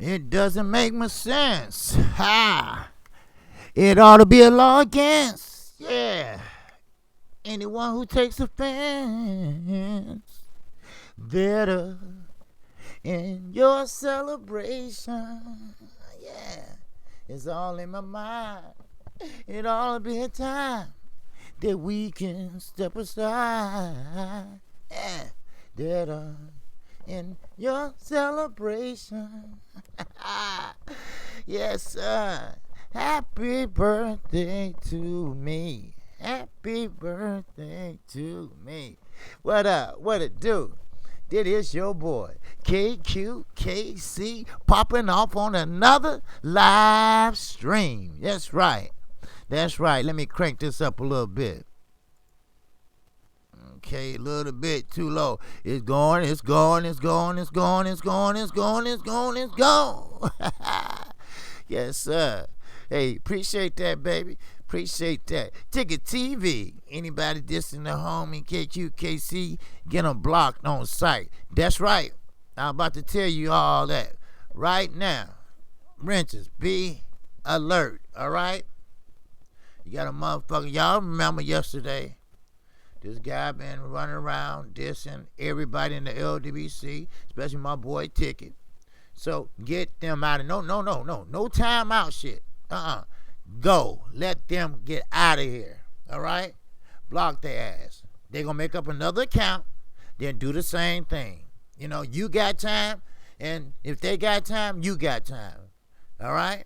It doesn't make much sense. Ha! It ought to be a law against, yeah, anyone who takes offense. Better in your celebration, yeah, it's all in my mind. It ought to be a time that we can step aside. Yeah, better in your celebration. Yes, sir. Happy birthday to me. Happy birthday to me. What up? What it do? It is your boy, KQKC, popping off on another live stream. That's right. That's right. Let me crank this up a little bit. Okay, a little bit too low. It's going, it's going, it's going, it's going, it's going, it's going, it's going, it's going. Yes, sir. Hey, appreciate that, baby. Appreciate that. Ticket TV. Anybody dissing the homie KQKC, get them blocked on site. That's right. I'm about to tell you all that right now. Wrenches, be alert, all right? You got a motherfucker. Y'all remember yesterday, this guy been running around dissing everybody in the LDBC, especially my boy Ticket. So get them out of no timeout shit. Go. Let them get out of here. All right? Block their ass. They gonna make up another account, then do the same thing. You know, you got time, and if they got time, you got time. All right?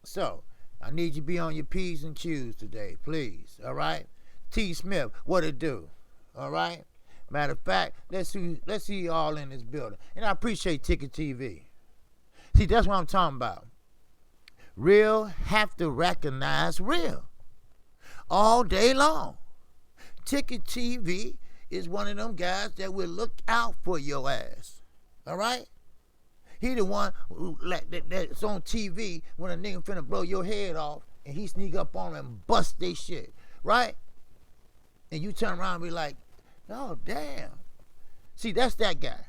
So, I need you to be on your P's and Q's today, please. All right? T. Smith, what it do? All right? Matter of fact, let's see you all in this building. And I appreciate Ticket TV. See, that's what I'm talking about. Real have to recognize real all day long. Ticket TV is one of them guys that will look out for your ass. All right? He the one that's on TV when a nigga finna blow your head off and he sneak up on him and bust they shit. Right? And you turn around and be like, oh, damn. See, that's that guy.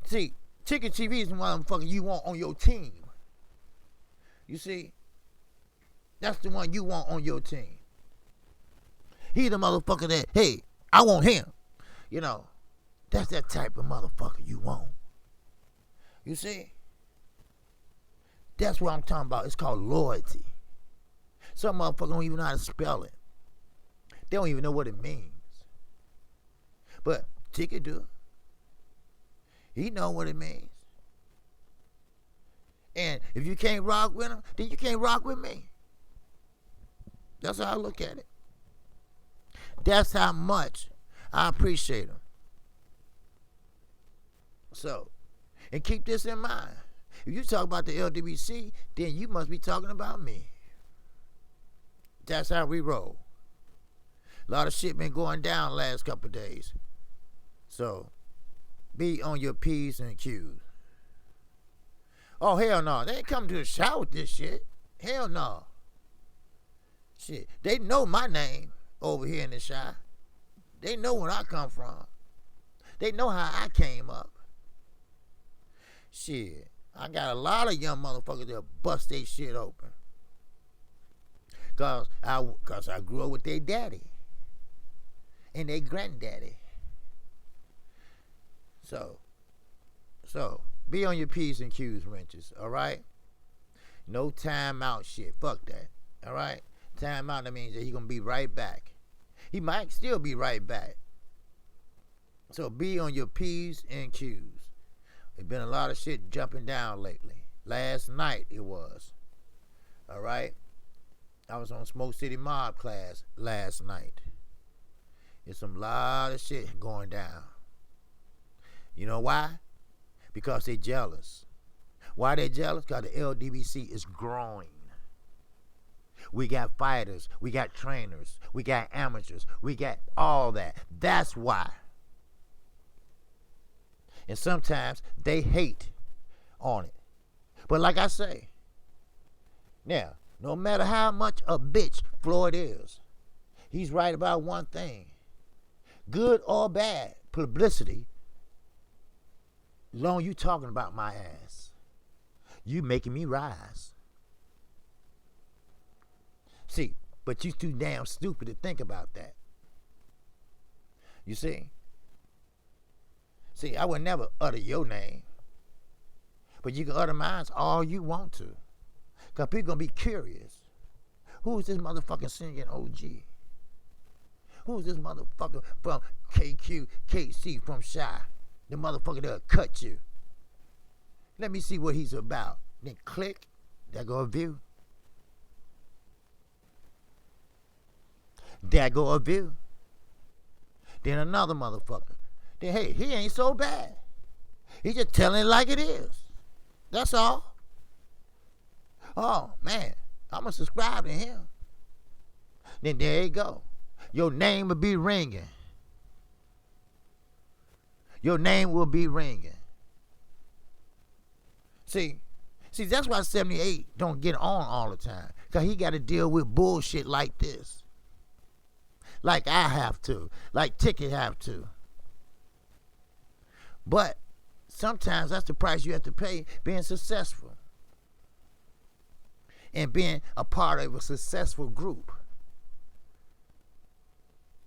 See, Ticket TV is the motherfucker you want on your team. You see? That's the one you want on your team. He the motherfucker that, hey, I want him. You know, that's that type of motherfucker you want. You see? That's what I'm talking about. It's called loyalty. Some motherfuckers don't even know how to spell it. They don't even know what it means. But Ticket do. He know what it means. And if you can't rock with him, then you can't rock with me. That's how I look at it. That's how much I appreciate him. So, and keep this in mind. If you talk about the LDBC, then you must be talking about me. That's how we roll. A lot of shit been going down the last couple of days. So, be on your P's and Q's. Oh, hell no. They ain't coming to the show with this shit. Hell no. Shit. They know my name over here in the Chi. They know where I come from. They know how I came up. Shit. I got a lot of young motherfuckers that bust their shit open. Cause I grew up with their daddy. And their granddaddy. So, be on your P's and Q's, wrenches, all right? No timeout shit. Fuck that, all right? Timeout, that means that he going to be right back. He might still be right back. So be on your P's and Q's. There's been a lot of shit jumping down lately. Last night it was, all right? I was on Smoke City Mob class last night. There's some lot of shit going down. You know why? Because they jealous. Why they jealous? Because the LDBC is growing. We got fighters. We got trainers. We got amateurs. We got all that. That's why. And sometimes they hate on it. But like I say, now, no matter how much a bitch Floyd is, he's right about one thing. Good or bad publicity Long you talking about my ass, you making me rise. See, but you too damn stupid to think about that. You see? See, I would never utter your name. But you can utter mine all you want to. Because people going to be curious. Who is this motherfucking singing OG? Who is this motherfucker from KQ, KC, from Shy? The motherfucker that'll cut you. Let me see what he's about. Then click. There go a view. There go a view. Then another motherfucker. Then, hey, he ain't so bad. He just telling it like it is. That's all. Oh, man, I'm going to subscribe to him. Then there you go. Your name will be ringing. Your name will be ringing. See, that's why 78 don't get on all the time. Because he got to deal with bullshit like this. Like I have to. Like Ticket have to. But sometimes that's the price you have to pay being successful. And being a part of a successful group.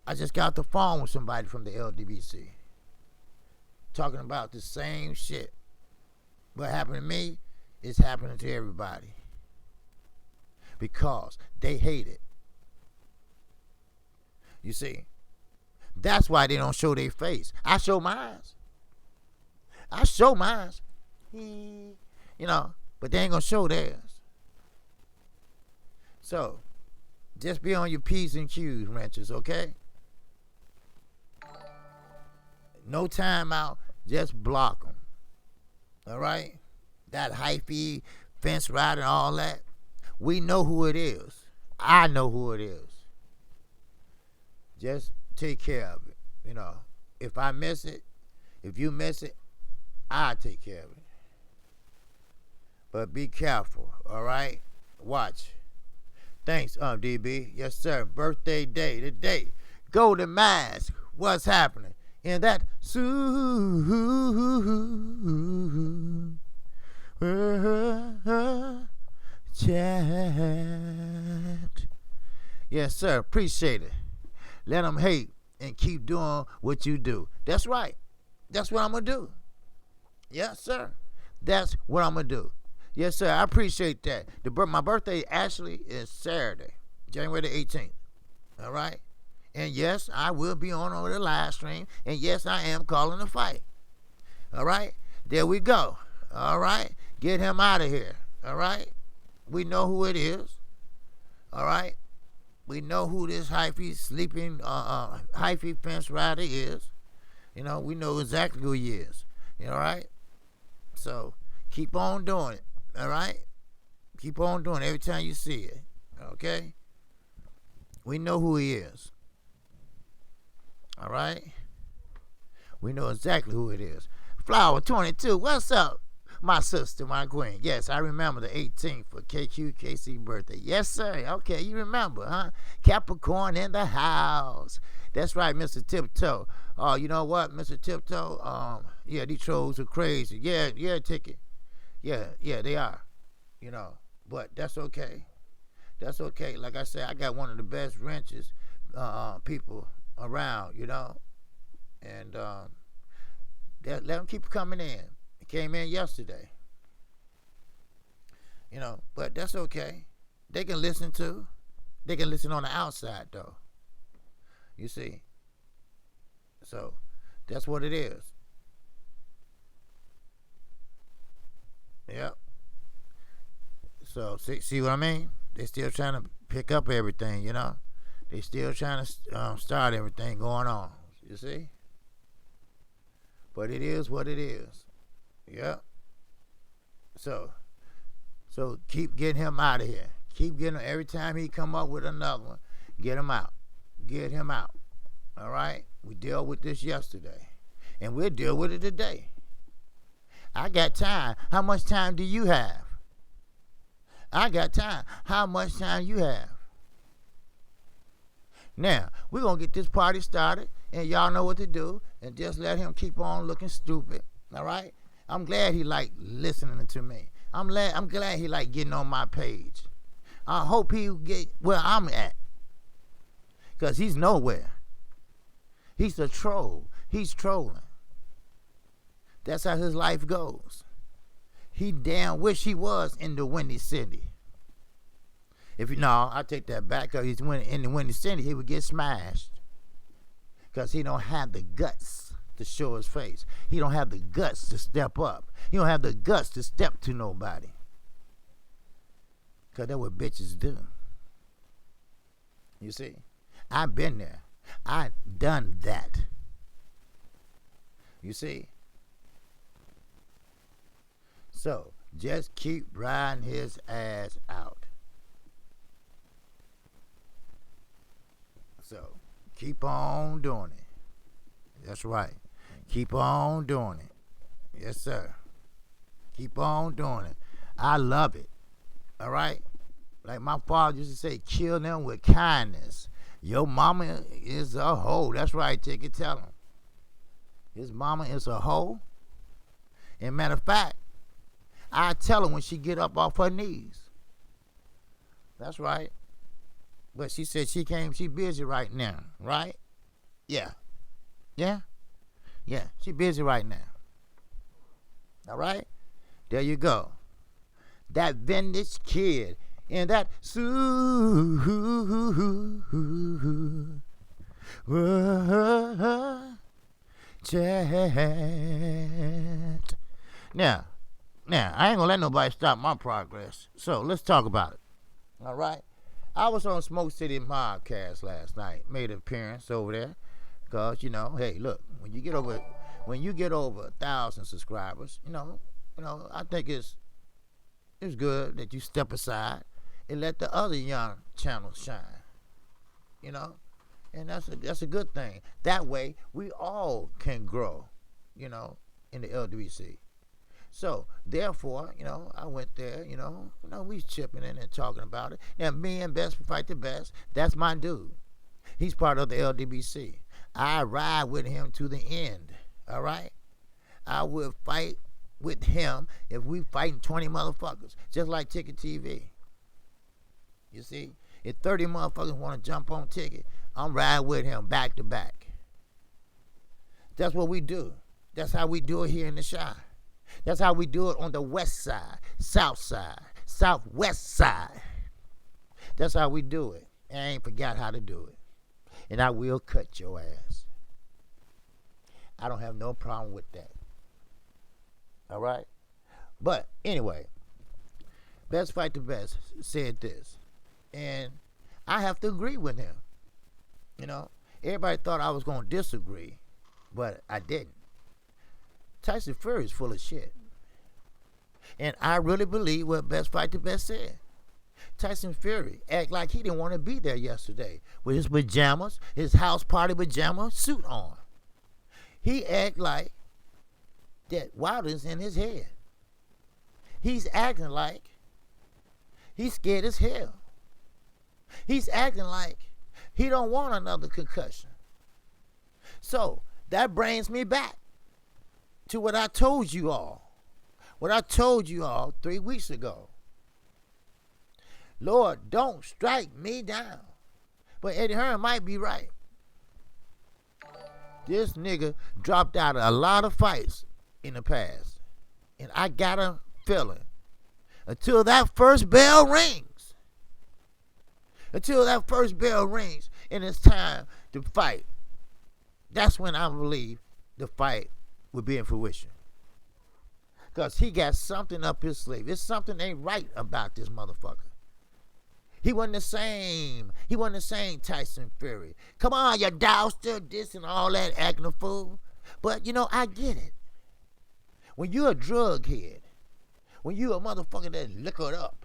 I just got the phone with somebody from the LDBC. Talking about the same shit. What happened to me is happening to everybody. Because they hate it. You see? That's why they don't show their face. I show mine. I show mine. You know, but they ain't gonna show theirs. So, just be on your P's and Q's, ranchers, okay? No time out, just block them. All right? That hyphy, fence ride and all that, we know who it is. I know who it is. Just take care of it. You know, if I miss it, if you miss it, I'll take care of it. But be careful, all right? Watch. Thanks, DB. Yes, sir. Birthday day today. Golden Mask. What's happening? In that chat. Yes, sir. Appreciate it. Let them hate and keep doing what you do. That's right. That's what I'm going to do. Yes, sir. That's what I'm going to do. Yes, sir. I appreciate that. My birthday actually is Saturday, January the 18th. All right? And yes, I will be on the live stream. And yes, I am calling a fight. All right? There we go. All right? Get him out of here. All right? We know who it is. All right? We know who this hyphy sleeping, hyphy fence rider is. You know, we know exactly who he is. You know, all right? So, keep on doing it. All right? Keep on doing it every time you see it. Okay? We know who he is. All right? We know exactly who it is. Flower 22, what's up? My sister, my queen. Yes, I remember the 18th for KQKC birthday. Yes, sir. Okay, you remember, huh? Capricorn in the house. That's right, Mr. Tiptoe. Oh, you know what, Mr. Tiptoe? Yeah, these trolls are crazy. Yeah, Ticket. Yeah, they are. You know, but that's okay. That's okay. Like I said, I got one of the best wrenches people around, you know. And let them keep coming in. It came in yesterday. You know, but that's okay. They can listen too. They can listen on the outside, though. You see? So, that's what it is. Yep. So, see what I mean? They still trying to pick up everything, you know? They still trying to start everything going on. You see? But it is what it is. Yep. So keep getting him out of here. Keep getting him. Every time he come up with another one, get him out. Get him out. All right? We dealt with this yesterday. And we'll deal with it today. I got time. How much time do you have? I got time. How much time you have? Now, we're going to get this party started, and y'all know what to do, and just let him keep on looking stupid, all right? I'm glad he like listening to me. I'm glad he like getting on my page. I hope he get where I'm at. Because he's nowhere. He's a troll. He's trolling. That's how his life goes. He damn wish he was in the Windy City. I take that back. Because he's in the Windy City, he would get smashed. Because he don't have the guts to show his face. He don't have the guts to step up. He don't have the guts to step to nobody. Because that's what bitches do. You see? I've been there. I've done that. You see? So, just keep riding his ass out. So, keep on doing it. That's right. Keep on doing it. Yes, sir. Keep on doing it. I love it. All right? Like my father used to say, kill them with kindness. Your mama is a hoe. That's right, Ticket. Tell him. His mama is a hoe. And matter of fact, I tell her when she get up off her knees. That's right. But she said she busy right now, right? Yeah. Yeah? Yeah, she busy right now. All right? There you go. That vintage kid and that chat. Now, I ain't gonna let nobody stop my progress. So let's talk about it. All right? I was on Smoke City podcast last night. Made an appearance over there. Cause hey, look, when you get over 1,000 subscribers, I think it's good that you step aside and let the other young channels shine. And that's a good thing. That way we all can grow, in the LWC. So therefore, I went there, we chipping in and talking about it. Now me and Best Fight the Best, that's my dude. He's part of the LDBC. I ride with him to the end. All right? I will fight with him if we fighting 20 motherfuckers, just like Ticket TV. You see? If 30 motherfuckers want to jump on Ticket, I'm riding with him back to back. That's what we do. That's how we do it here in the Chi. That's how we do it on the west side, south side, southwest side. That's how we do it. And I ain't forgot how to do it. And I will cut your ass. I don't have no problem with that. All right? But anyway, Best Fight the Best said this. And I have to agree with him. Everybody thought I was going to disagree, but I didn't. Tyson Fury is full of shit. And I really believe what Best Fight the Best said. Tyson Fury act like he didn't want to be there yesterday with his pajamas, his house party pajama suit on. He act like that Wilder's in his head. He's acting like he's scared as hell. He's acting like he don't want another concussion. So that brings me back to what I told you all. What I told you all 3 weeks ago. Lord, don't strike me down. But Eddie Hearn might be right. This nigga dropped out of a lot of fights in the past. And I got a feeling until that first bell rings. Until that first bell rings and it's time to fight. That's when I believe the fight will be in fruition. Because he got something up his sleeve. It's something ain't right about this motherfucker. He wasn't the same. He wasn't the same Tyson Fury. Come on, you douster, this and all that, acting a fool. But, I get it. When you're a drug head, when you're a motherfucker that's liquored up,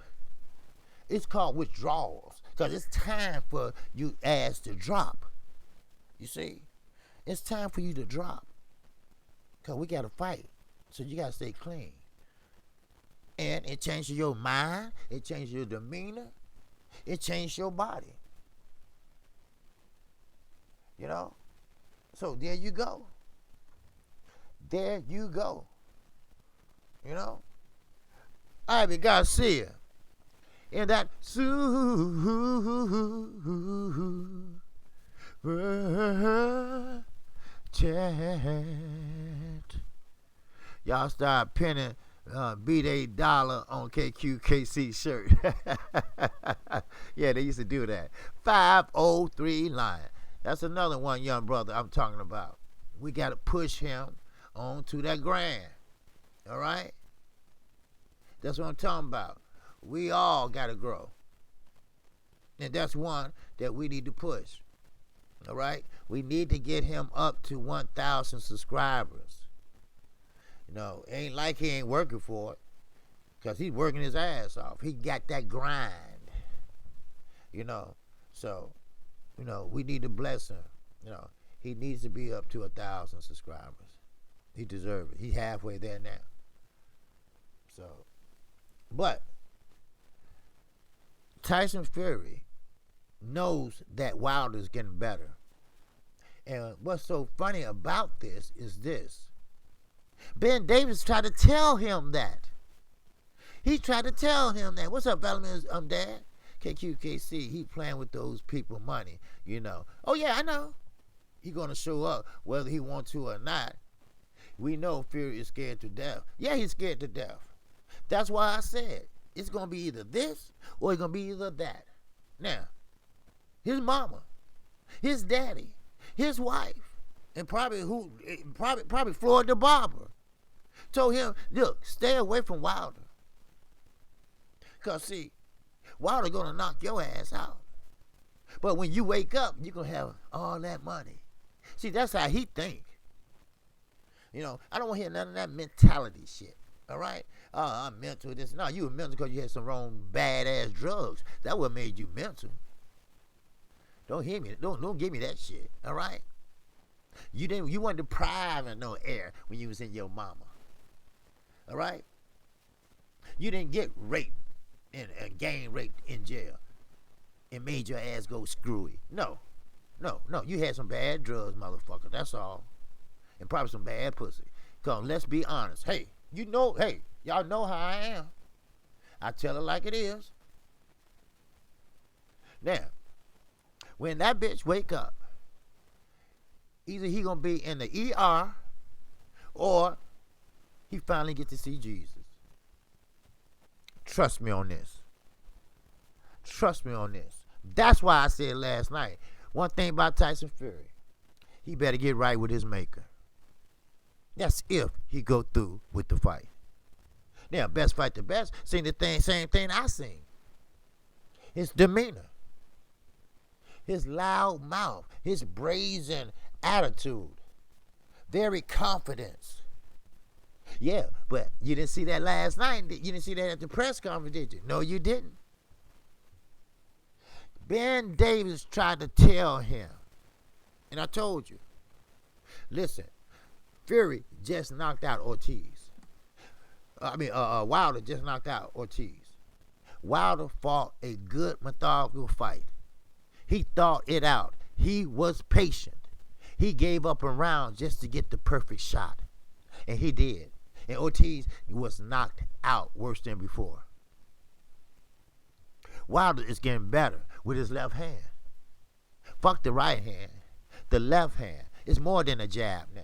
it's called withdrawals. Because it's time for you ass to drop. You see? It's time for you to drop. Because we got to fight. So you got to stay clean. And it changes your mind. It changes your demeanor. It changed your body. So there you go. There you go. You know? Ivy Garcia in that chat. Y'all start pinning beat $8 on KQKC shirt. Yeah, they used to do that. 503 line. That's another one, young brother, I'm talking about. We got to push him on to that grand. All right? That's what I'm talking about. We all got to grow. And that's one that we need to push. All right? We need to get him up to 1,000 subscribers. You know, ain't like he ain't working for it, because he's working his ass off. He got that grind. You know, so, you know, we need to bless him. You know, he needs to be up to 1,000 subscribers. He deserves it. He's halfway there now. So, but Tyson Fury knows that Wilder's getting better. And what's so funny about this is this. Ben Davis tried to tell him that. He tried to tell him that. What's up, Bellamy? Dad? KQKC, he playing with those people money, you know. Oh, yeah, I know. He going to show up whether he wants to or not. We know Fury is scared to death. Yeah, he's scared to death. That's why I said it's going to be either this or it's going to be either that. Now, his mama, his daddy, his wife, and probably Floyd the Barber told him, look, stay away from Wilder. Because, see, Wilder going to knock your ass out. But when you wake up, you're going to have all that money. See, that's how he think. You know, I don't want to hear none of that mentality shit. All right? I'm mental. This. No, you were mental because you had some wrong badass drugs. That what made you mental. Don't hear me. Don't give me that shit. All right? You weren't deprived of no air when you was in your mama. All right? You didn't get raped and gang raped in jail and made your ass go screwy. No. You had some bad drugs, motherfucker. That's all. And probably some bad pussy. Because let's be honest. Hey, y'all know how I am. I tell it like it is. Now, when that bitch wake up, either he gonna be in the ER or he finally get to see Jesus. Trust me on this. Trust me on this. That's why I said last night, one thing about Tyson Fury, he better get right with his maker. That's if he go through with the fight. Now, best fight the best, seen the same thing I seen. His demeanor. His loud mouth. His brazen attitude. Very confidence. Yeah, but you didn't see that last night. You didn't see that at the press conference, did you? No, you didn't. Ben Davis tried to tell him, and I told you, listen, Fury just knocked out Ortiz. Wilder just knocked out Ortiz. Wilder fought a good, methodical fight. He thought it out. He was patient. He gave up a round just to get the perfect shot. And he did. And Ortiz was knocked out worse than before. Wilder is getting better with his left hand. Fuck the right hand. The left hand is more than a jab now.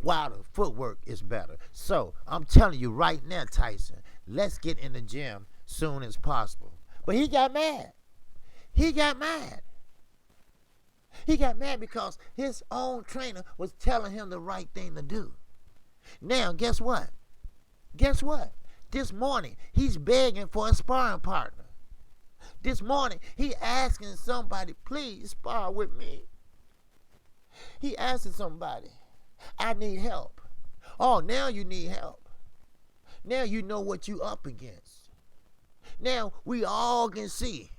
Wilder's footwork is better. So, I'm telling you right now, Tyson, let's get in the gym soon as possible. But he got mad. He got mad. He got mad because his own trainer was telling him the right thing to do. Now, guess what? Guess what? This morning, he's begging for a sparring partner. This morning, he asking somebody, please spar with me. He asking somebody, I need help. Oh, now you need help. Now you know what you up against. Now we all can see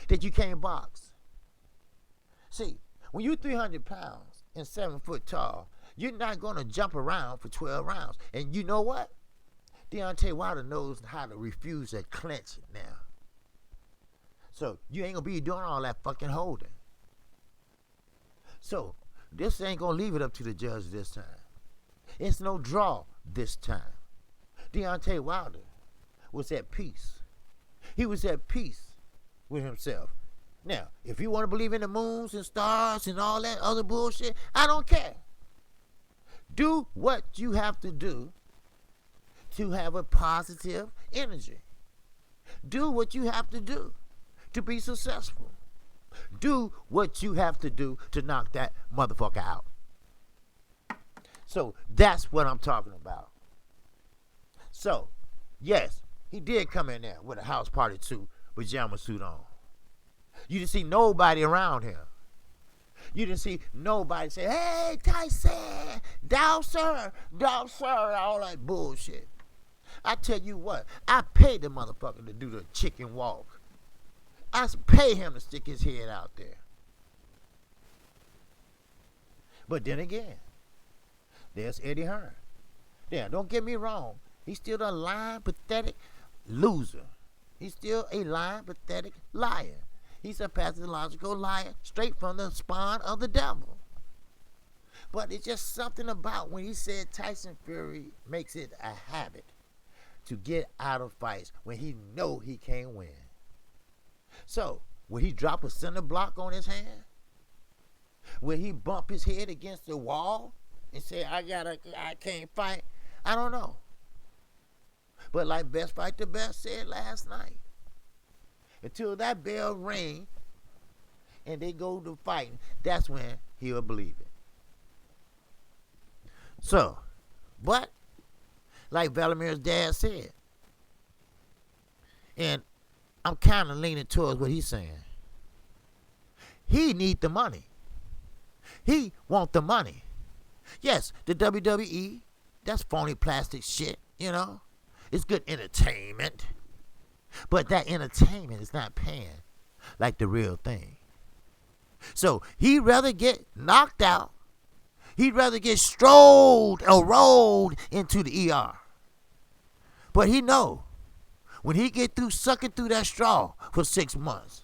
that you can't box. See, when you're 300 pounds and 7 foot tall, you're not going to jump around for 12 rounds. And you know what? Deontay Wilder knows how to refuse a clinch now. So you ain't going to be doing all that fucking holding. So this ain't going to leave it up to the judge this time. It's no draw this time. Deontay Wilder was at peace. He was at peace with himself. Now, if you want to believe in the moons and stars and all that other bullshit, I don't care. Do what you have to do to have a positive energy. Do what you have to do to be successful. Do what you have to do to knock that motherfucker out. So that's what I'm talking about. So, yes, he did come in there with a house party suit, pajama suit on. You didn't see nobody around him. You didn't see nobody say, hey, Tyson, down sir, all that bullshit. I tell you what, I paid the motherfucker to do the chicken walk. I pay him to stick his head out there. But then again, there's Eddie Hearn. Yeah, don't get me wrong. He's still a lying, pathetic loser. He's still a lying, pathetic liar. He's a pathological liar straight from the spawn of the devil. But it's just something about when he said Tyson Fury makes it a habit to get out of fights when he know he can't win. So, will he drop a center block on his hand? Will he bump his head against the wall and say, I can't fight? I don't know. But like Best Fight the Best said last night, until that bell ring and they go to fighting, that's when he'll believe it. So, but, like Vladimir's dad said, and I'm kind of leaning towards what he's saying. He need the money. He want the money. Yes, the WWE, that's phony plastic shit, you know. It's good entertainment. But that entertainment is not paying like the real thing. So he'd rather get knocked out. He'd rather get strolled or rolled into the ER. But he know when he get through sucking through that straw for 6 months,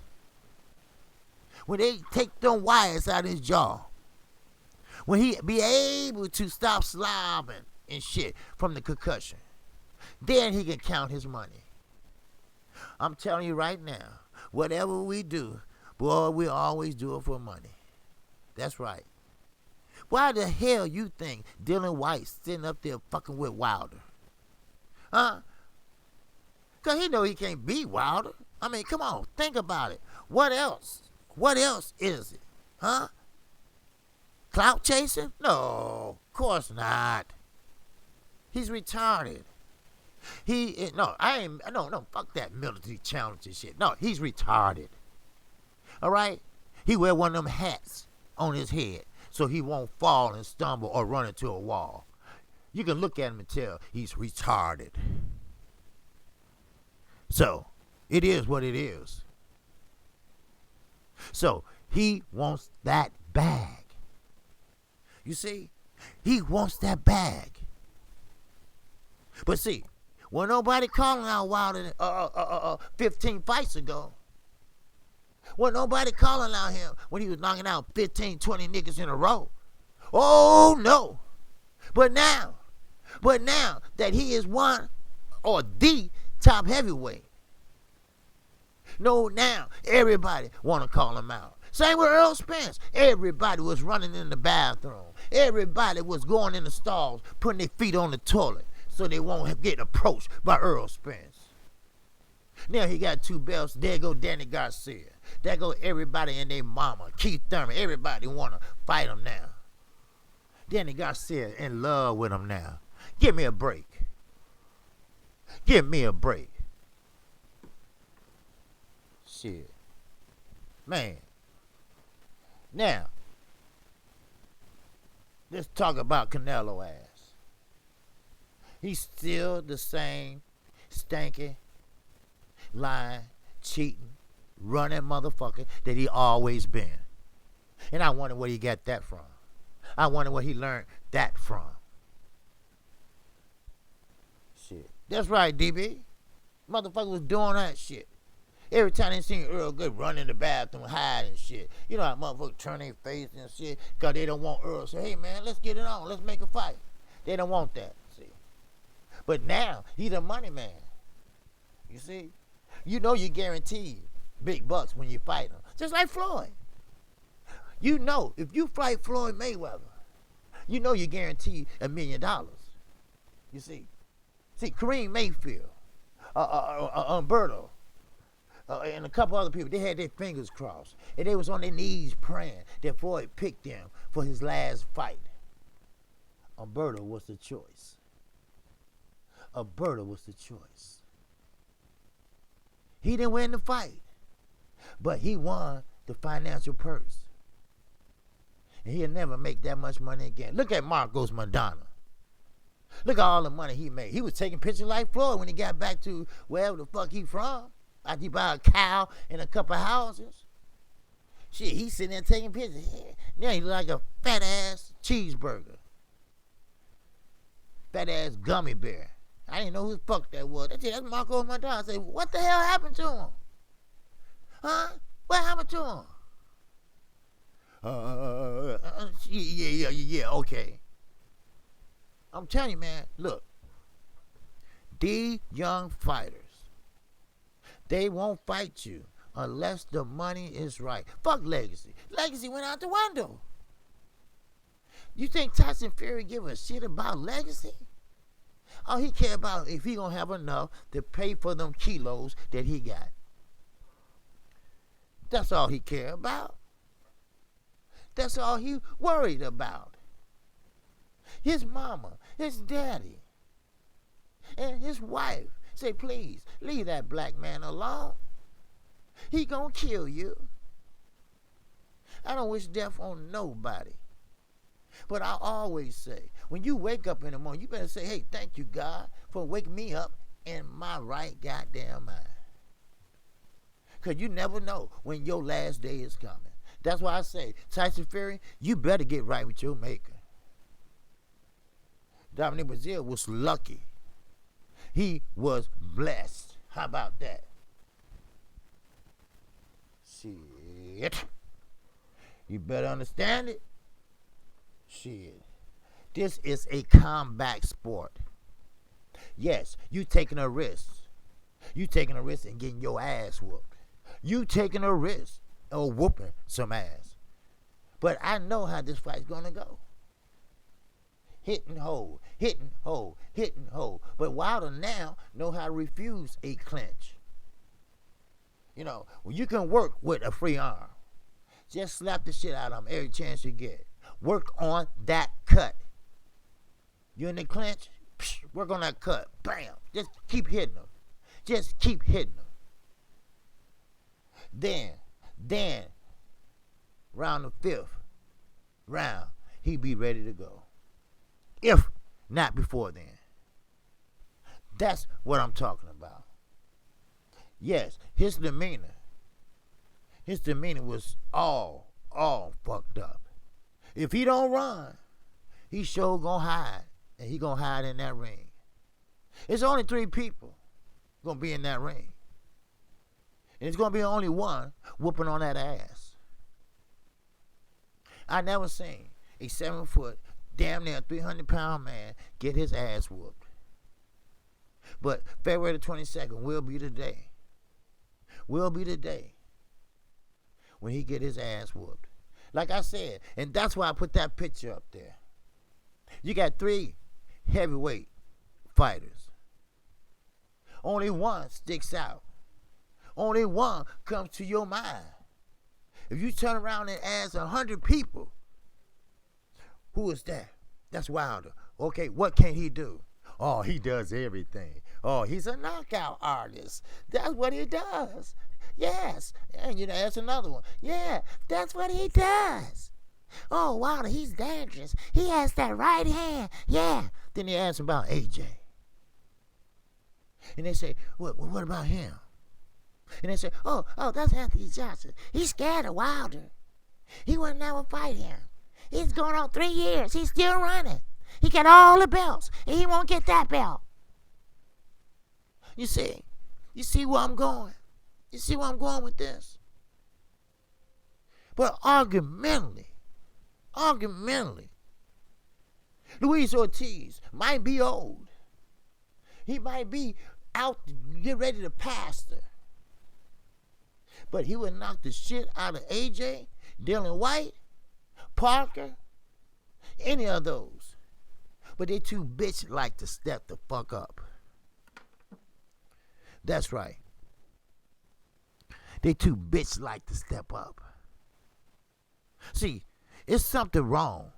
when they take them wires out of his jaw, when he be able to stop slobbing and shit from the concussion, then he can count his money. I'm telling you right now, whatever we do, boy, we always do it for money. That's right. Why the hell you think Dylan White's sitting up there fucking with Wilder? Huh? Because he know he can't beat Wilder. I mean, come on, think about it. What else? What else is it? Huh? Clout chasing? No, of course not. He's retarded. Fuck that military challenge and shit. No, he's retarded. All right? He wear one of them hats on his head so he won't fall and stumble or run into a wall. You can look at him and tell he's retarded. So, it is what it is. So, he wants that bag. You see? He wants that bag. But see, when nobody calling out Wilder 15 fights ago, when nobody calling out him when he was knocking out 15, 20 niggas in a row. Oh, no. But now that he is one or the top heavyweight, no, now everybody want to call him out. Same with Earl Spence. Everybody was running in the bathroom. Everybody was going in the stalls, putting their feet on the toilet so they won't get approached by Earl Spence. Now he got 2 belts. There go Danny Garcia. There go everybody and their mama. Keith Thurman. Everybody want to fight him now. Danny Garcia in love with him now. Give me a break. Give me a break. Shit. Man. Now, let's talk about Canelo ass. He's still the same stanky, lying, cheating, running motherfucker that he always been. And I wonder where he got that from. I wonder where he learned that from. Shit. That's right, DB. Motherfucker was doing that shit. Every time they seen Earl Good run in the bathroom, hide and shit. You know how motherfuckers turn their face and shit because they don't want Earl to say, hey, man, let's get it on. Let's make a fight. They don't want that, see. But now, he's a money man. You see? You know you're guaranteed big bucks when you fight him. Just like Floyd. You know, if you fight Floyd Mayweather, you know you're guaranteed $1 million. You see? See, Kareem Mayfield, Umberto, and a couple other people, they had their fingers crossed. And they was on their knees praying that Floyd picked them for his last fight. Umberto was the choice. Umberto was the choice. He didn't win the fight, but he won the financial purse. And he'll never make that much money again. Look at Marcos Madonna. Look at all the money he made. He was taking pictures like Floyd when he got back to wherever the fuck he from. After he bought a cow and a couple houses. Shit, he's sitting there taking pictures. Now he look like a fat ass cheeseburger. Fat ass gummy bear. I didn't know who the fuck that was. That's Marco Madonna. I said, what the hell happened to him? Huh? What happened to him? Yeah, okay. I'm telling you, man, look. These young fighters, they won't fight you unless the money is right. Fuck Legacy. Legacy went out the window. You think Tyson Fury give a shit about Legacy? All he care about if he gonna have enough to pay for them kilos that he got. That's all he care about. That's all he worried about. His mama, his daddy, and his wife say, please, leave that black man alone. He gonna kill you. I don't wish death on nobody. But I always say, when you wake up in the morning, you better say, hey, thank you, God, for waking me up in my right goddamn mind. Because you never know when your last day is coming. That's why I say, Tyson Fury, you better get right with your maker. Dominic Brazil was lucky. He was blessed. How about that? Shit. You better understand it. Shit. This is a combat sport. Yes, you taking a risk. You taking a risk and getting your ass whooped. You taking a risk of whooping some ass. But I know how this fight's gonna go. Hit and hold, hit and hold, hit and hold. But Wilder now know how to refuse a clinch. You know, when you can work with a free arm, just slap the shit out of him every chance you get. Work on that cut. You in the clinch? Psh, work on that cut. Bam. Just keep hitting them. Just keep hitting them. Then, round the fifth round, he be ready to go. If not before then. That's what I'm talking about. Yes, his demeanor was all fucked up. If he don't run, he sure gonna hide. And he gonna hide in that ring. It's only 3 people gonna be in that ring. And it's gonna be only one whooping on that ass. I never seen a 7-foot, damn near 300-pound man get his ass whooped. But February the 22nd will be the day. Will be the day when he get his ass whooped. Like I said, and that's why I put that picture up there. You got 3 heavyweight fighters. Only one sticks out. Only one comes to your mind. If you turn around and ask 100 people, who is that? That's Wilder. Okay, what can he do? Oh, he does everything. Oh, he's a knockout artist. That's what he does. Yes. And you know, that's another one. Yeah, that's what he does. Oh, Wilder, he's dangerous. He has that right hand. Yeah. Then they ask him about AJ. And they say, what about him? And they say, oh, that's Anthony Johnson. He's scared of Wilder. He would never fight him. He's going on 3 years. He's still running. He got all the belts, and he won't get that belt. You see where I'm going? You see where I'm going with this? But argumentally, Luis Ortiz might be old. He might be out to get ready to pastor. But he would knock the shit out of AJ, Dylan White, Parker, any of those. But they too bitch like to step the fuck up. That's right. They too bitch like to step up. See, it's something wrong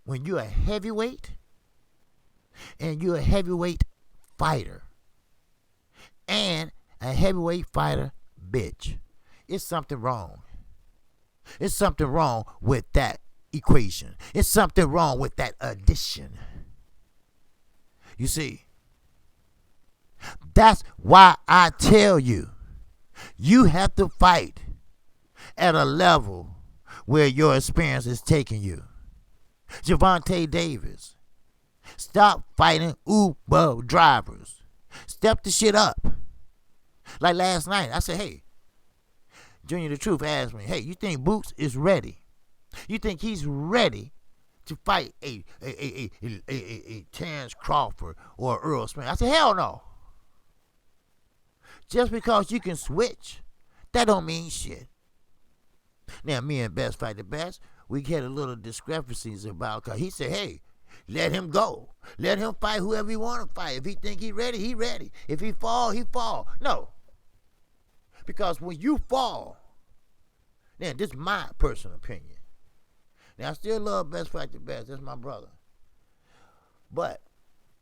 when you're a heavyweight and you're a heavyweight fighter and a heavyweight fighter bitch. It's something wrong. It's something wrong with that equation. It's something wrong with that addition. You see, that's why I tell you, you have to fight at a level where your experience is taking you. Gervonta Davis, stop fighting Uber drivers. Step the shit up. Like last night, I said, hey, Junior the Truth asked me, hey, you think Boots is ready? You think he's ready to fight a Terrence Crawford or Earl Smith? I said, hell no. Just because you can switch, that don't mean shit. Now, me and Best Fight the Best, we had a little discrepancies about, because he said, hey, let him go. Let him fight whoever he want to fight. If he think he ready, he ready. If he fall, he fall. No. Because when you fall, now this is my personal opinion. Now, I still love Best Fight the Best. That's my brother. But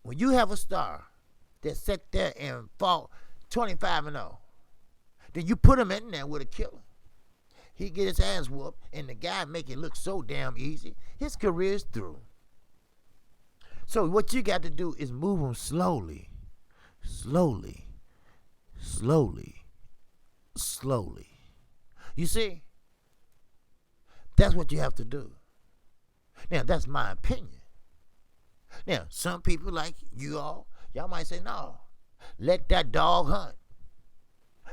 when you have a star that sat there and fought 25-0, then you put him in there with a killer. He get his ass whooped, and the guy make it look so damn easy. His career's through. So what you got to do is move him slowly, slowly, slowly, slowly. You see? That's what you have to do. Now, that's my opinion. Now, some people like you all, y'all might say, no, let that dog hunt.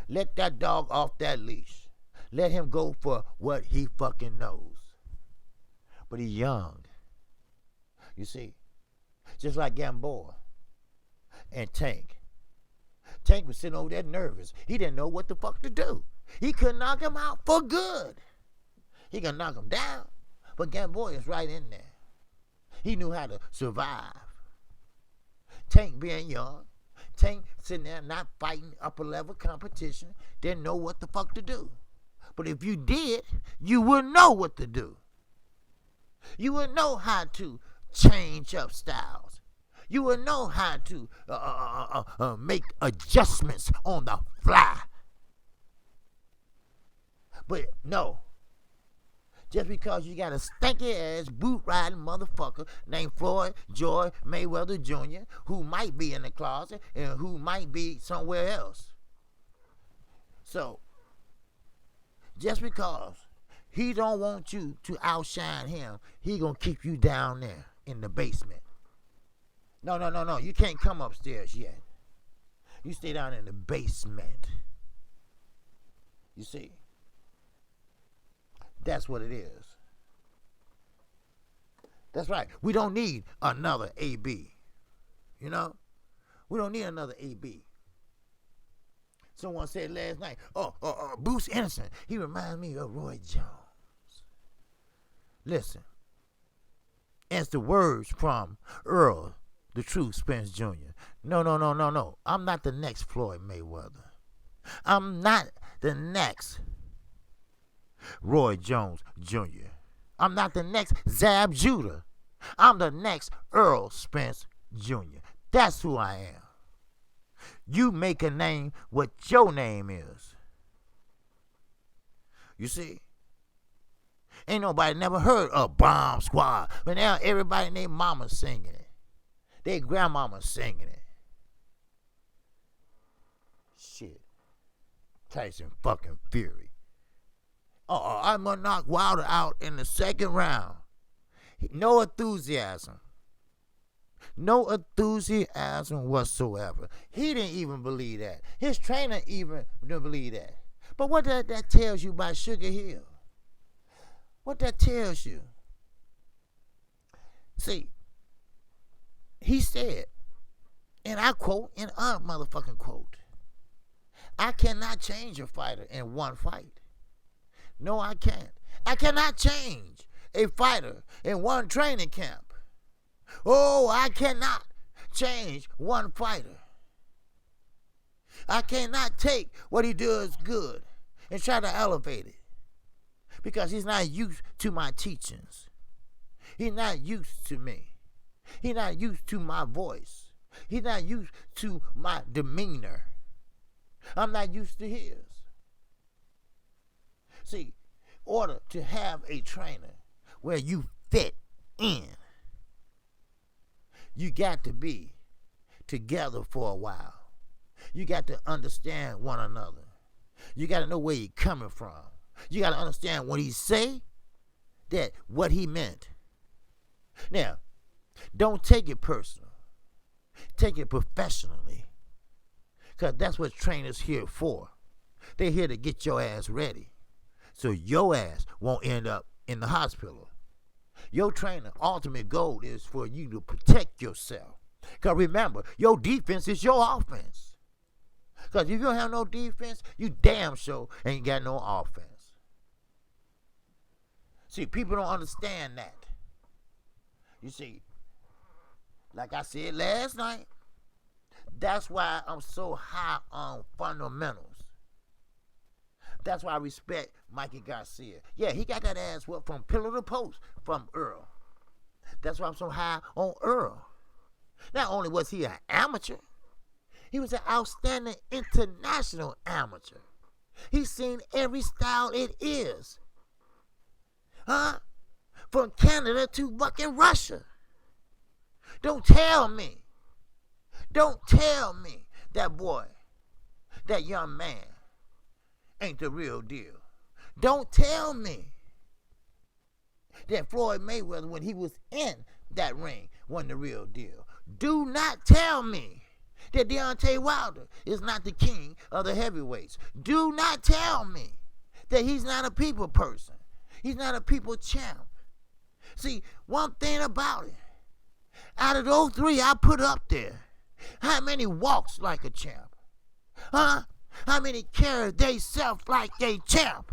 Let that dog off that leash. Let him go for what he fucking knows. But he's young. You see? Just like Gamboa and Tank. Tank was sitting over there nervous. He didn't know what the fuck to do. He could knock him out for good. He could knock him down. But Gamboa is right in there. He knew how to survive. Tank being young. Tank sitting there not fighting upper level competition. Didn't know what the fuck to do. But if you did, you would know what to do. You would know how to change up styles. You would know how to make adjustments on the fly. But no. Just because you got a stanky ass boot riding motherfucker named Floyd Joy Mayweather Jr. who might be in the closet and who might be somewhere else. So, just because he don't want you to outshine him, he gonna keep you down there in the basement. No. You can't come upstairs yet. You stay down in the basement. You see? That's what it is. That's right. We don't need another AB. You know? We don't need another AB. Someone said last night, Bruce Innocent, he reminds me of Roy Jones. Listen. It's the words from Earl, the Truth Spence Jr. No. I'm not the next Floyd Mayweather. I'm not the next Roy Jones Jr. I'm not the next Zab Judah. I'm the next Earl Spence Jr. That's who I am. You make a name what your name is. You see? Ain't nobody never heard of Bomb Squad. But now everybody and their mama singing it. Their grandmama singing it. Shit. Tyson fucking Fury. I'm going to knock Wilder out in the second round. No enthusiasm. No enthusiasm whatsoever. He didn't even believe that. His trainer even didn't believe that. But what that tells you about Sugar Hill? What that tells you? See, he said, and I quote, and I motherfucking quote, I cannot change a fighter in one fight. No, I can't. I cannot change a fighter in one training camp. Oh, I cannot change one fighter. I cannot take what he does good and try to elevate it because he's not used to my teachings. He's not used to me. He's not used to my voice. He's not used to my demeanor. I'm not used to his. See, in order to have a trainer where you fit in, you got to be together for a while. You got to understand one another. You got to know where you're coming from. You got to understand what he say, that what he meant. Now, don't take it personal. Take it professionally. Because that's what trainers here for. They're here to get your ass ready so your ass won't end up in the hospital. Your trainer ultimate goal is for you to protect yourself. Because remember, your defense is your offense. Because if you don't have no defense, you damn sure ain't got no offense. See, people don't understand that. You see, like I said last night, that's why I'm so high on fundamentals. That's why I respect Mikey Garcia. Yeah, he got that ass whooped from pillar to post from Earl. That's why I'm so high on Earl. Not only was he an amateur, he was an outstanding international amateur. He's seen every style it is. Huh? From Canada to fucking Russia. Don't tell me that boy, that young man, ain't the real deal. Don't tell me that Floyd Mayweather, when he was in that ring, wasn't the real deal. Do not tell me that Deontay Wilder is not the king of the heavyweights. Do not tell me that he's not a people person. He's not a people champ. See, one thing about it, out of those three I put up there, how many walks like a champ? Huh? How many carry they self like a champ?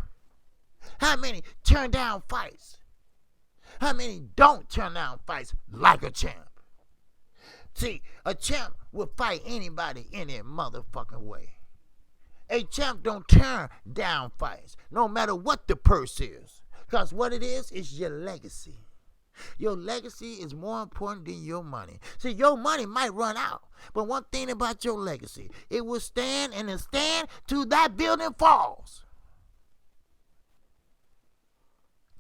How many turn down fights? How many don't turn down fights like a champ? See, a champ will fight anybody any motherfucking way. A champ don't turn down fights, no matter what the purse is. Because what it is your legacy. Your legacy is more important than your money. See, your money might run out, but one thing about your legacy, it will stand and stand till that building falls.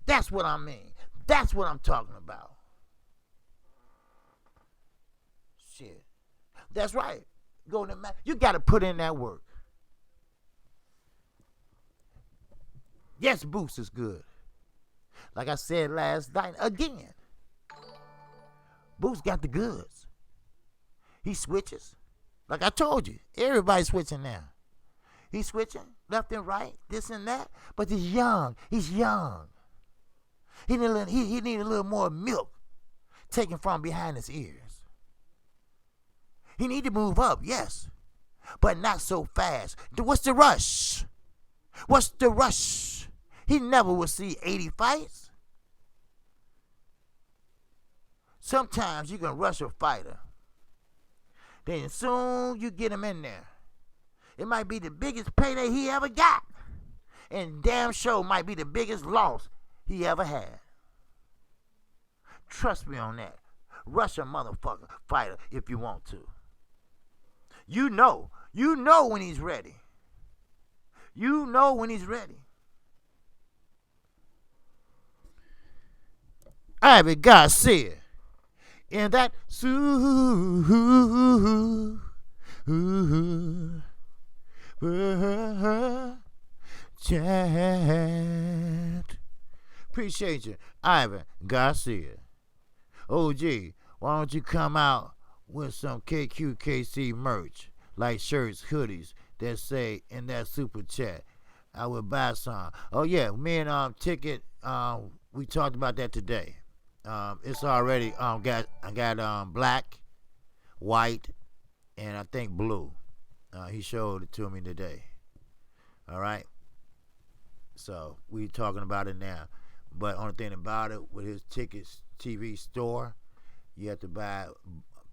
That's what I mean. That's what I'm talking about. Shit. That's right. Go to you got to put in that work. Yes, Boost is good. Like I said last night, again, Boost got the goods. He switches. Like I told you, everybody's switching now. He's switching left and right, this and that, but he's young. He's young. He need a little more milk taken from behind his ears. He need to move up, yes, but not so fast. What's the rush? What's the rush? He never will see 80 fights. Sometimes you can rush a fighter. Then soon you get him in there. It might be the biggest payday he ever got. And damn sure might be the biggest loss he ever had. Trust me on that. Rush a motherfucker fighter if you want to. You know when he's ready. You know when he's ready. Ivan Garcia in that chat. Appreciate you, Ivan Garcia. OG, why don't you come out with some KQKC merch, like shirts, hoodies that say in that super chat? I would buy some. Oh yeah, me and Ticket, we talked about that today. It's already I got black, white, and I think blue. He showed it to me today. All right. So we talking about it now. But only thing about it, with his tickets TV store, you have to buy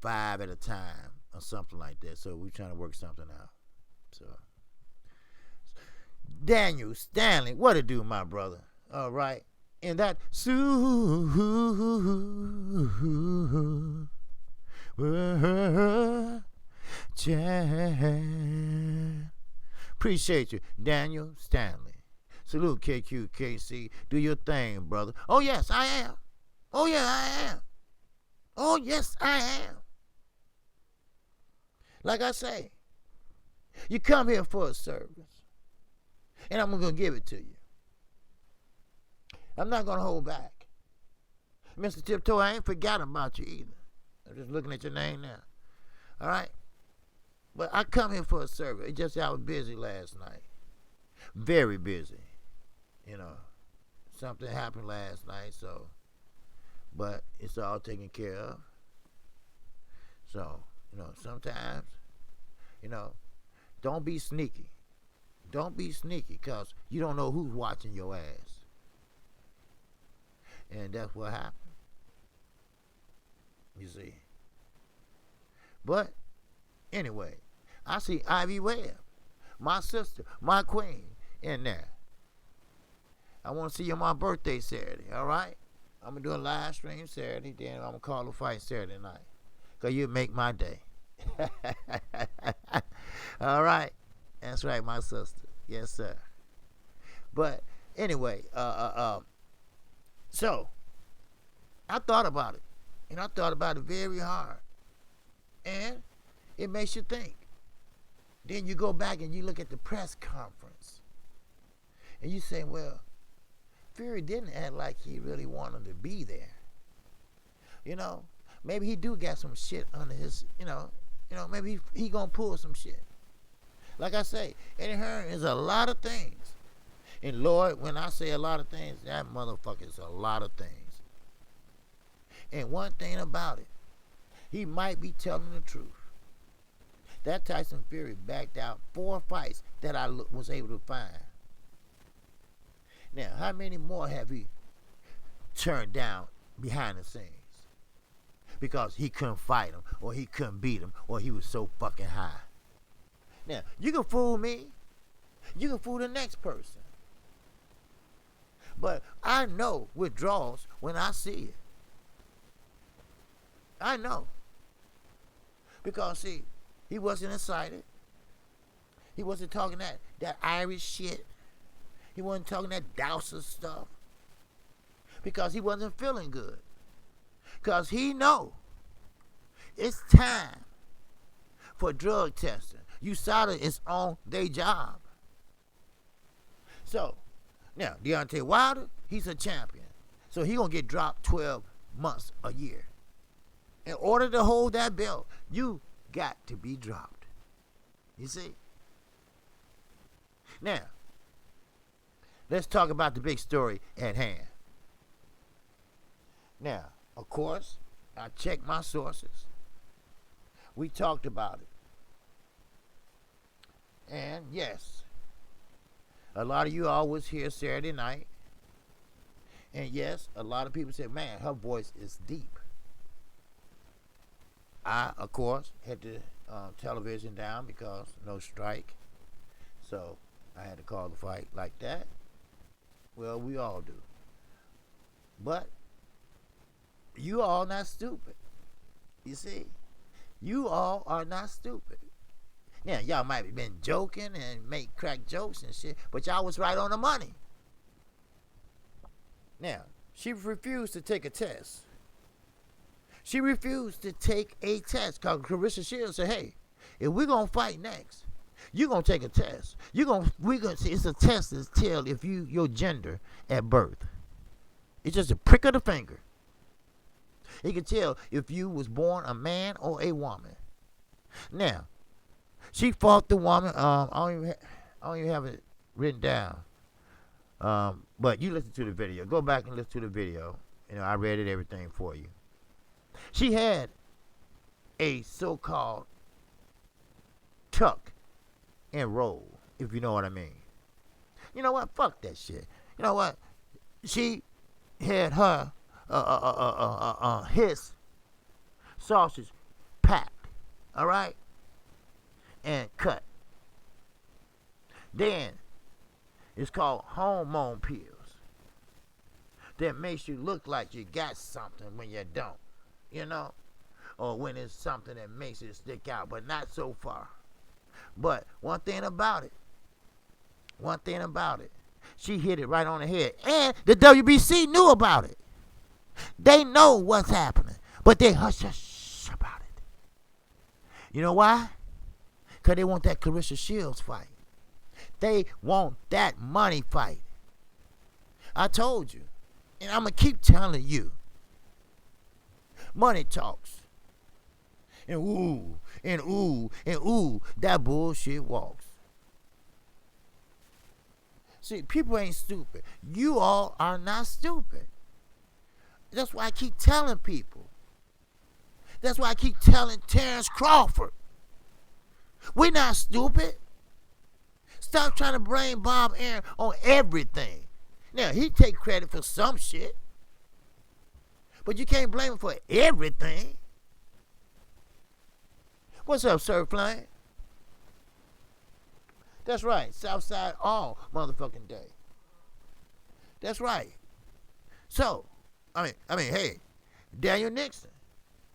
5 at a time or something like that. So we're trying to work something out. So Daniel Stanley, what it do, my brother? All right. And that appreciate you, Daniel Stanley. Salute, KQKC. Do your thing, brother. Oh, yes, I am. Oh, yeah, I am. Oh, yes, I am. Like I say, you come here for a service, and I'm going to give it to you. I'm not going to hold back. Mr. Tiptoe, I ain't forgotten about you either. I'm just looking at your name now. All right? But I come here for a service. It's just I was busy last night. Very busy. You know, something happened last night, so, but it's all taken care of. So, you know, sometimes, you know, don't be sneaky. Don't be sneaky, because you don't know who's watching your ass. And that's what happened. You see. But, anyway, I see Ivy Webb, my sister, my queen, in there. I want to see you on my birthday Saturday, all right? I'm going to do a live stream Saturday, then I'm going to call the fight Saturday night. Because you make my day. All right? That's right, my sister. Yes, sir. But, anyway, so, I thought about it. And I thought about it very hard. And it makes you think. Then you go back and you look at the press conference. And you say, well, Fury didn't act like he really wanted to be there. You know, maybe he do got some shit under his, you know, maybe he gonna pull some shit. Like I say, Eddie Hearn is a lot of things. And Lord, when I say a lot of things, that motherfucker is a lot of things. And one thing about it, he might be telling the truth. That Tyson Fury backed out 4 fights that I was able to find. Now, how many more have he turned down behind the scenes? Because he couldn't fight him, or he couldn't beat him, or he was so fucking high. Now, you can fool me. You can fool the next person. But I know withdrawals when I see it. I know. Because, see, he wasn't excited. He wasn't talking that Irish shit. He wasn't talking that Dowser stuff. Because he wasn't feeling good. Because he know it's time for drug testing. USADA is on their job. So, now, Deontay Wilder, he's a champion. So he going to get dropped 12 months a year. In order to hold that belt, you got to be dropped. You see? Now, let's talk about the big story at hand. Now, of course, I checked my sources. We talked about it. And yes, a lot of you all was here Saturday night. And yes, a lot of people said, man, her voice is deep. I, of course, had the television down because no strike. So I had to call the fight like that. Well, we all do. But you all not stupid. You see? You all are not stupid. Now, y'all might have been joking and make crack jokes and shit, but y'all was right on the money. Now, she refused to take a test. She refused to take a test because Clarissa Shields said, hey, if we're going to fight next, you're going to take a test. We're gonna see, it's a test to tell if your gender at birth. It's just a prick of the finger. It can tell if you was born a man or a woman. Now, she fought the woman. I don't even have it written down. But you listen to the video. Go back and listen to the video. You know, I read it everything for you. She had a so-called tuck and roll, if you know what I mean. You know what? Fuck that shit. You know what? She had her his sausage packed, all right, and cut. Then it's called hormone pills. That makes you look like you got something when you don't, you know, or when it's something that makes it stick out, but not so far. But one thing about it, she hit it right on the head, and the WBC knew about it. They know what's happening, but they hush about it. You know why? Because they want that Carissa Shields fight. They want that money fight. I told you, and I'm going to keep telling you. Money talks. And ooh, and ooh, and ooh, that bullshit walks. See, people ain't stupid. You all are not stupid. That's why I keep telling people. That's why I keep telling Terrence Crawford. We're not stupid. Stop trying to blame Bob Arum on everything. Now, he take credit for some shit. But you can't blame him for everything. What's up, Sir Flame? That's right. Southside all motherfucking day. That's right. So, I mean, hey, Daniel Nixon.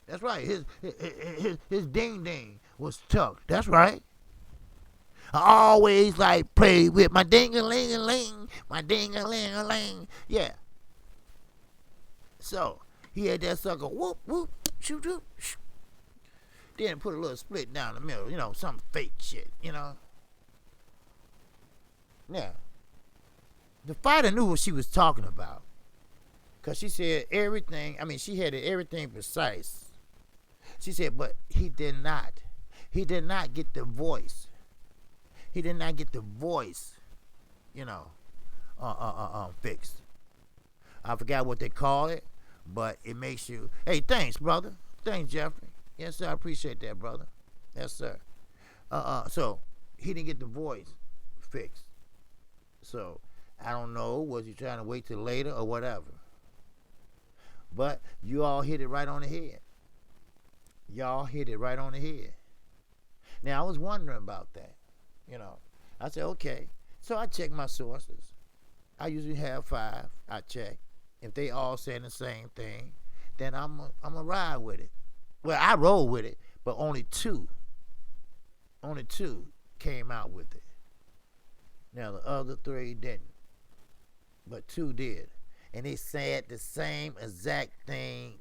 That's right. His ding ding was tucked. That's right. I always like play with my ding-a-ling-a-ling, my ding-a-ling-a-ling. Yeah. So, he had that sucker, whoop, whoop, shoot, shoot, shoot. Then put a little split down the middle, you know, some fake shit, you know. Now, the fighter knew what she was talking about. Because she said everything, she had everything precise. She said, but he did not. He did not get the voice. He did not get the voice, you know, fixed. I forgot what they call it, but it makes you, hey, thanks, brother. Thanks, Jeffrey. Yes, sir, I appreciate that, brother. Yes, sir. So, he didn't get the voice fixed. So, I don't know, was he trying to wait till later or whatever? But you all hit it right on the head. Y'all hit it right on the head. Now, I was wondering about that. You know, I said, okay. So I check my sources. I usually have 5. I check. If they all saying the same thing, then I'm a ride with it. Well, I roll with it, but only two came out with it. Now, the other 3 didn't. But 2 did. And they said the same exact thing,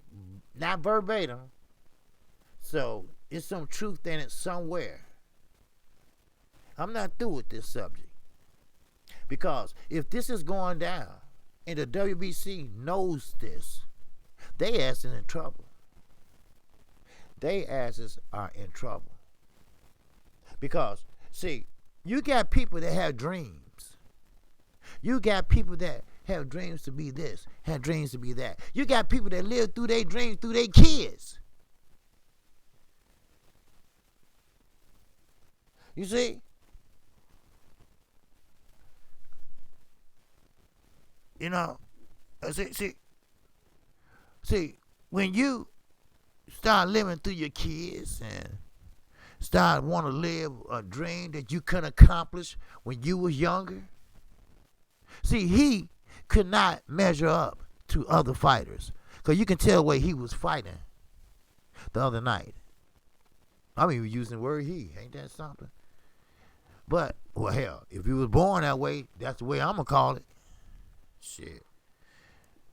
not verbatim. So, there's some truth in it somewhere. I'm not through with this subject. Because if this is going down, and the WBC knows this, they asses in trouble. They asses are in trouble. Because, see, you got people that have dreams. You got people that have dreams to be this, have dreams to be that. You got people that live through their dreams through their kids. You see? You know, see, when you start living through your kids and start want to live a dream that you couldn't accomplish when you was younger, see, he could not measure up to other fighters. Because you can tell where he was fighting the other night. I mean, we're using the word he. Ain't that something? But, well, hell, if he was born that way, that's the way I'm going to call it. Shit.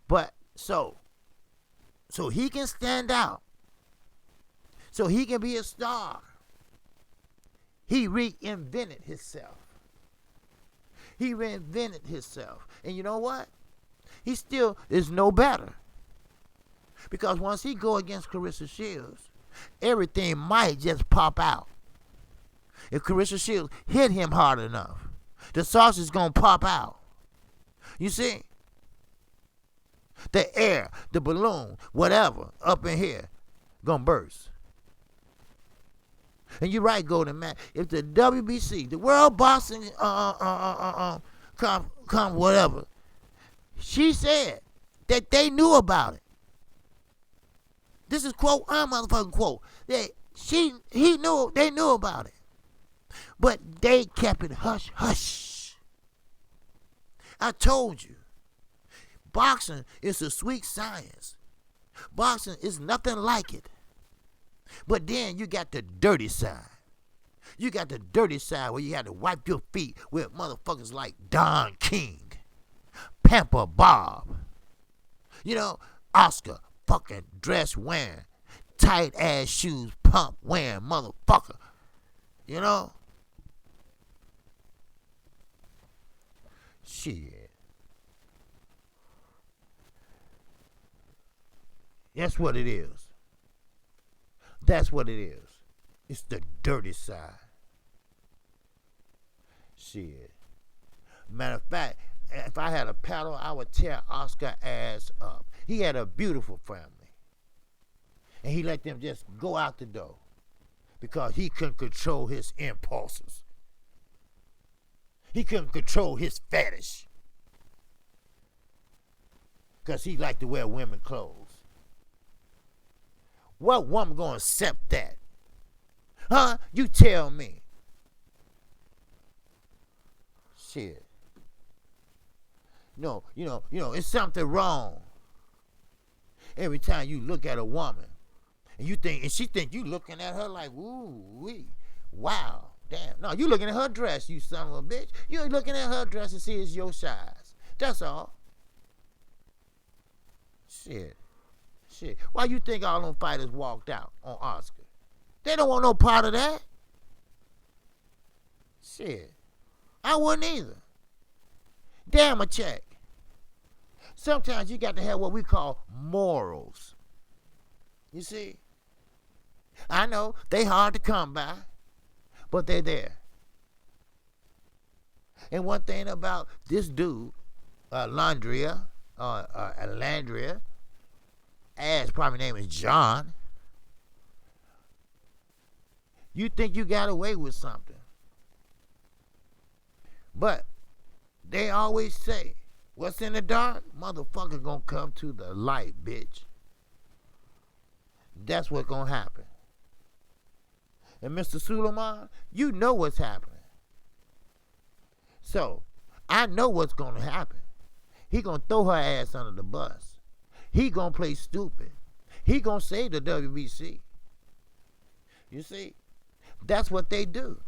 But, so he can stand out. So he can be a star. He reinvented himself. And you know what? He still is no better. Because once he go against Carissa Shields, everything might just pop out. If Carissa Shields hit him hard enough, the sauce is going to pop out. You see? The air, the balloon, whatever, up in here, going to burst. And you're right, Golden Man. If the WBC, the World Boxing come whatever, she said that they knew about it. This is quote, motherfucking quote. They knew about it. But they kept it hush hush. I told you. Boxing is a sweet science. Boxing is nothing like it. But then you got the dirty side. You got the dirty side where you had to wipe your feet with motherfuckers like Don King, Pamper Bob, Oscar fucking dress wearing, tight ass shoes, pump wearing motherfucker. Shit. That's what it is. That's what it is. It's the dirty side. Shit. Matter of fact, if I had a paddle, I would tear Oscar ass up. He had a beautiful family. And he let them just go out the door because he couldn't control his impulses. He couldn't control his fetish because he liked to wear women's clothes. What woman gonna accept that? Huh? You tell me. Shit. No, it's something wrong. Every time you look at a woman, and she think you looking at her like, ooh, wee, wow, damn. No, you looking at her dress, you son of a bitch. You ain't looking at her dress to see it's your size. That's all. Shit. Why you think all them fighters walked out on Oscar? They don't want no part of that. Shit. I wouldn't either. Damn a check. Sometimes you got to have what we call morals. You see? I know they hard to come by, but they're there. And one thing about this dude, Landria, his probably name is John. You think you got away with something. But they always say, what's in the dark, motherfucker gonna come to the light, bitch. That's what's gonna happen. And Mr. Suleiman, you know what's happening. So, I know what's gonna happen. He gonna throw her ass under the bus. He gonna play stupid. He gonna save the WBC. You see? That's what they do.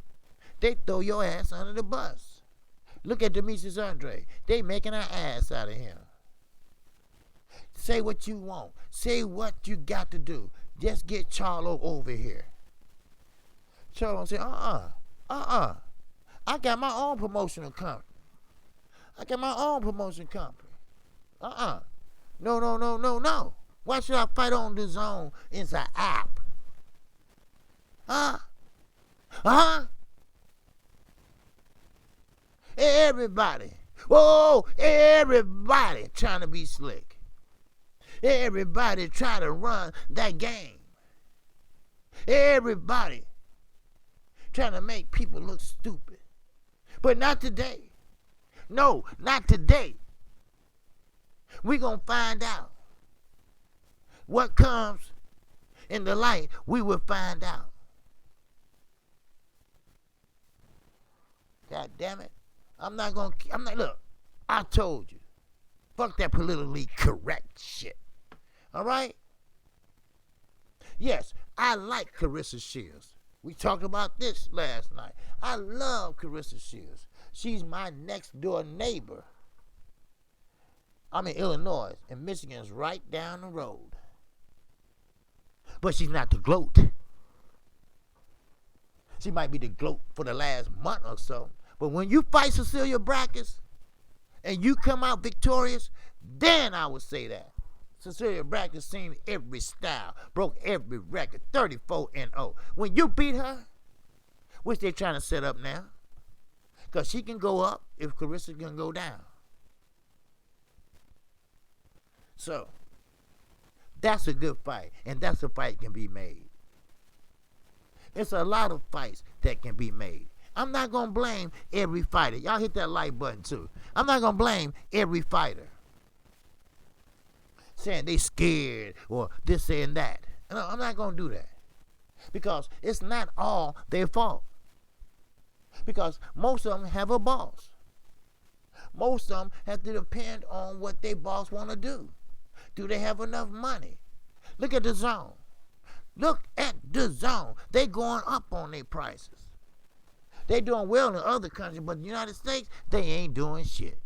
They throw your ass under the bus. Look at Demetrius Andre. They making an ass out of him. Say what you want. Say what you got to do. Just get Charlo over here. Charlo say, I got my own promotional company. No. Why should I fight on the zone? It's an app. Everybody trying to be slick. Everybody trying to run that game. Everybody trying to make people look stupid. But not today. No, not today. We're going to find out. What comes in the light, we will find out. God damn it. Look, I told you. Fuck that politically correct shit. All right? Yes, I like Clarissa Shields. We talked about this last night. I love Clarissa Shields. She's my next door neighbor. I'm in Illinois, and Michigan's right down the road. But she's not the GOAT. She might be the GOAT for the last month or so. But when you fight Cecilia Brækhus and you come out victorious, then I would say that. Cecilia Brækhus seen every style, broke every record, 34-0. When you beat her, which they're trying to set up now, because she can go up if Clarissa can go down. So, that's a good fight, and that's a fight can be made. It's a lot of fights that can be made. I'm not going to blame every fighter. Y'all hit that like button too. I'm not going to blame every fighter saying they scared or this and that. No, I'm not going to do that. Because it's not all their fault. Because most of them have a boss. Most of them have to depend on what their boss want to do. Do they have enough money? Look at the zone. Look at the zone. They going up on their prices. They doing well in other countries, but the United States, they ain't doing shit.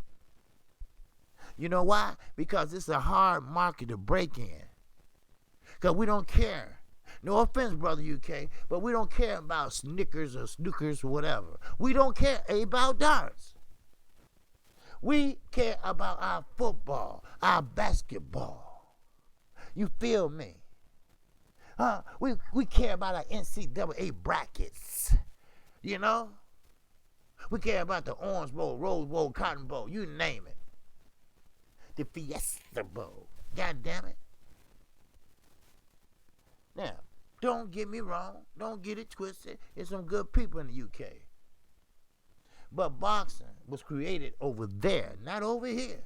You know why? Because it's a hard market to break in. Because we don't care. No offense, brother UK, but we don't care about Snickers or Snookers or whatever. We don't care about darts. We care about our football, our basketball. You feel me? We care about our NCAA brackets. You know? We care about the Orange Bowl, Rose Bowl, Cotton Bowl, you name it. The Fiesta Bowl. God damn it. Now, don't get me wrong. Don't get it twisted. There's some good people in the UK. But boxing was created over there, not over here.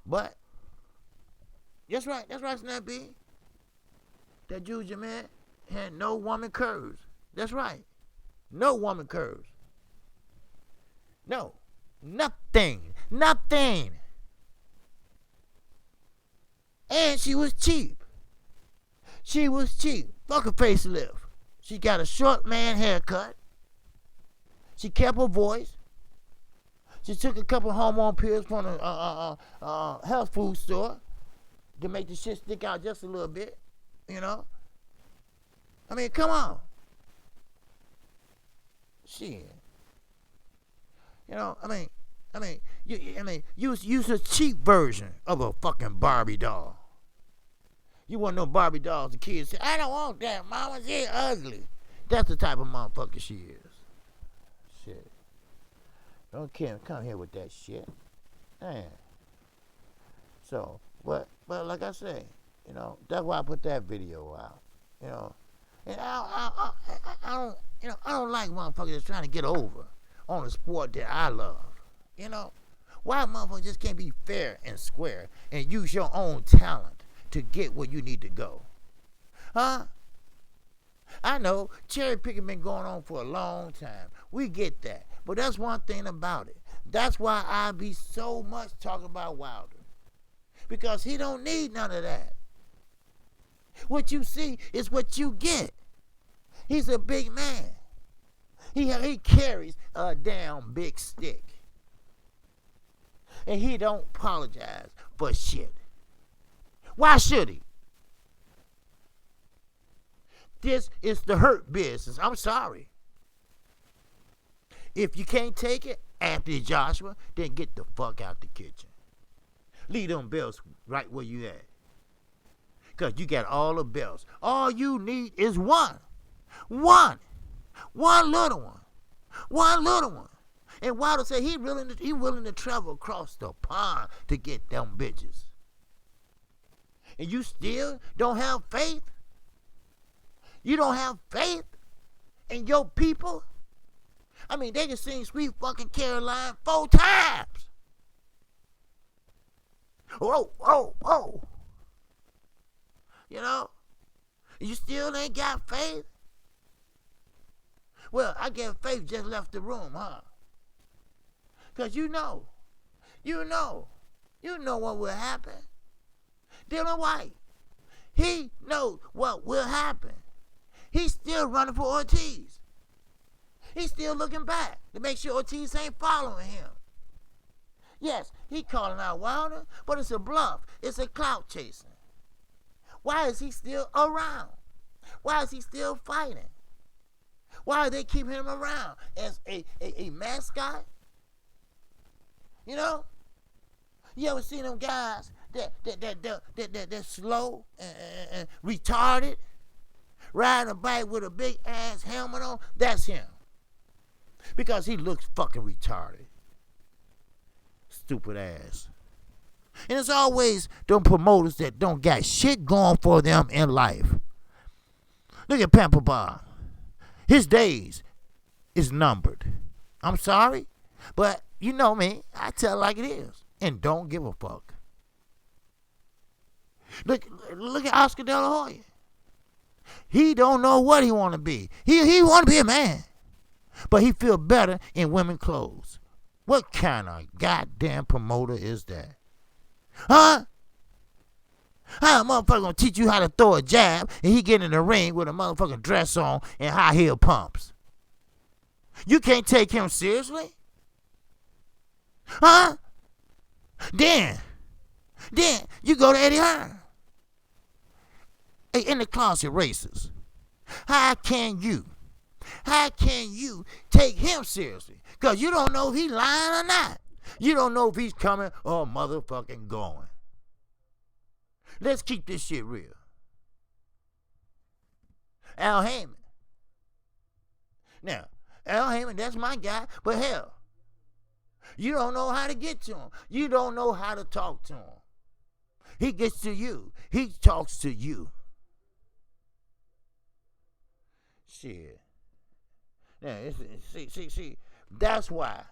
But, that's right, Snappy. That Juju man had no woman curves. That's right. No woman curves. No. Nothing. And she was cheap. Fuck a facelift. She got a short man haircut. She kept her voice. She took a couple hormone pills from a health food store to make the shit stick out just a little bit, you know. I mean, come on. Shit. You know, use a cheap version of a fucking Barbie doll. You want no Barbie dolls, the kids say, I don't want that, mama, she ugly. That's the type of motherfucker she is. Shit. Don't come here with that shit. Man. So, but like I say, you know, that's why I put that video out. You know. And I don't like motherfuckers that's trying to get over on a sport that I love. You know? Why motherfuckers just can't be fair and square and use your own talent to get where you need to go? Huh? I know cherry picking been going on for a long time. We get that. But that's one thing about it. That's why I be so much talking about Wilder. Because he don't need none of that. What you see is what you get. He's a big man. He carries a damn big stick. And he don't apologize for shit. Why should he? This is the hurt business. I'm sorry. If you can't take it, Anthony Joshua, then get the fuck out the kitchen. Leave them belts right where you at. Because you got all the belts. All you need is one. One little one. One little one. And Wilder said he willing to travel across the pond to get them bitches. And you still don't have faith? You don't have faith in your people? I mean, they can sing Sweet Fucking Caroline 4 times. Oh. You know? You still ain't got faith? Well, I guess faith just left the room, huh? Because you know what will happen. Dylan White, he knows what will happen. He's still running for Ortiz. He's still looking back to make sure Ortiz ain't following him. Yes, he calling out Wilder, but it's a bluff. It's a clout chasing. Why is he still around? Why is he still fighting? Why are they keeping him around as a mascot? You know? You ever seen them guys that slow and retarded, riding a bike with a big ass helmet on? That's him. Because he looks fucking retarded. Stupid ass. And it's always them promoters that don't got shit going for them in life. Look at Pamper Bob. His days is numbered. I'm sorry, but you know me. I tell it like it is and don't give a fuck. Look at Oscar De La Hoya. He don't know what he want to be. He want to be a man, but he feel better in women's clothes. What kind of goddamn promoter is that? Huh? How a motherfucker gonna teach you how to throw a jab and he get in the ring with a motherfucking dress on and high heel pumps? You can't take him seriously? Huh? Then you go to Eddie Hearn. Hey, in the closet racers. How can you take him seriously? Because you don't know if he's lying or not. You don't know if he's coming or motherfucking going. Let's keep this shit real. Al Heyman. Now, Al Heyman, that's my guy, but hell, you don't know how to get to him. You don't know how to talk to him. He gets to you. He talks to you. Shit. Now, see, that's why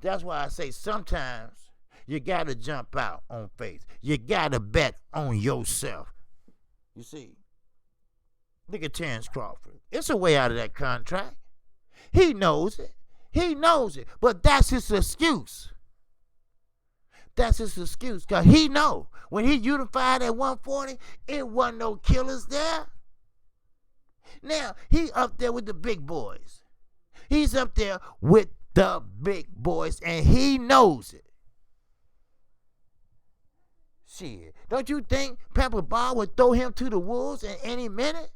I say sometimes you gotta jump out on faith. You gotta bet on yourself. You see, look at Terrence Crawford. It's a way out of that contract. He knows it. But that's his excuse. Because he know when he unified at 140, it wasn't no killers there. Now, he up there with the big boys. He's up there with the big boys, and he knows it. Shit, don't you think Pamper Bob would throw him to the wolves in any minute?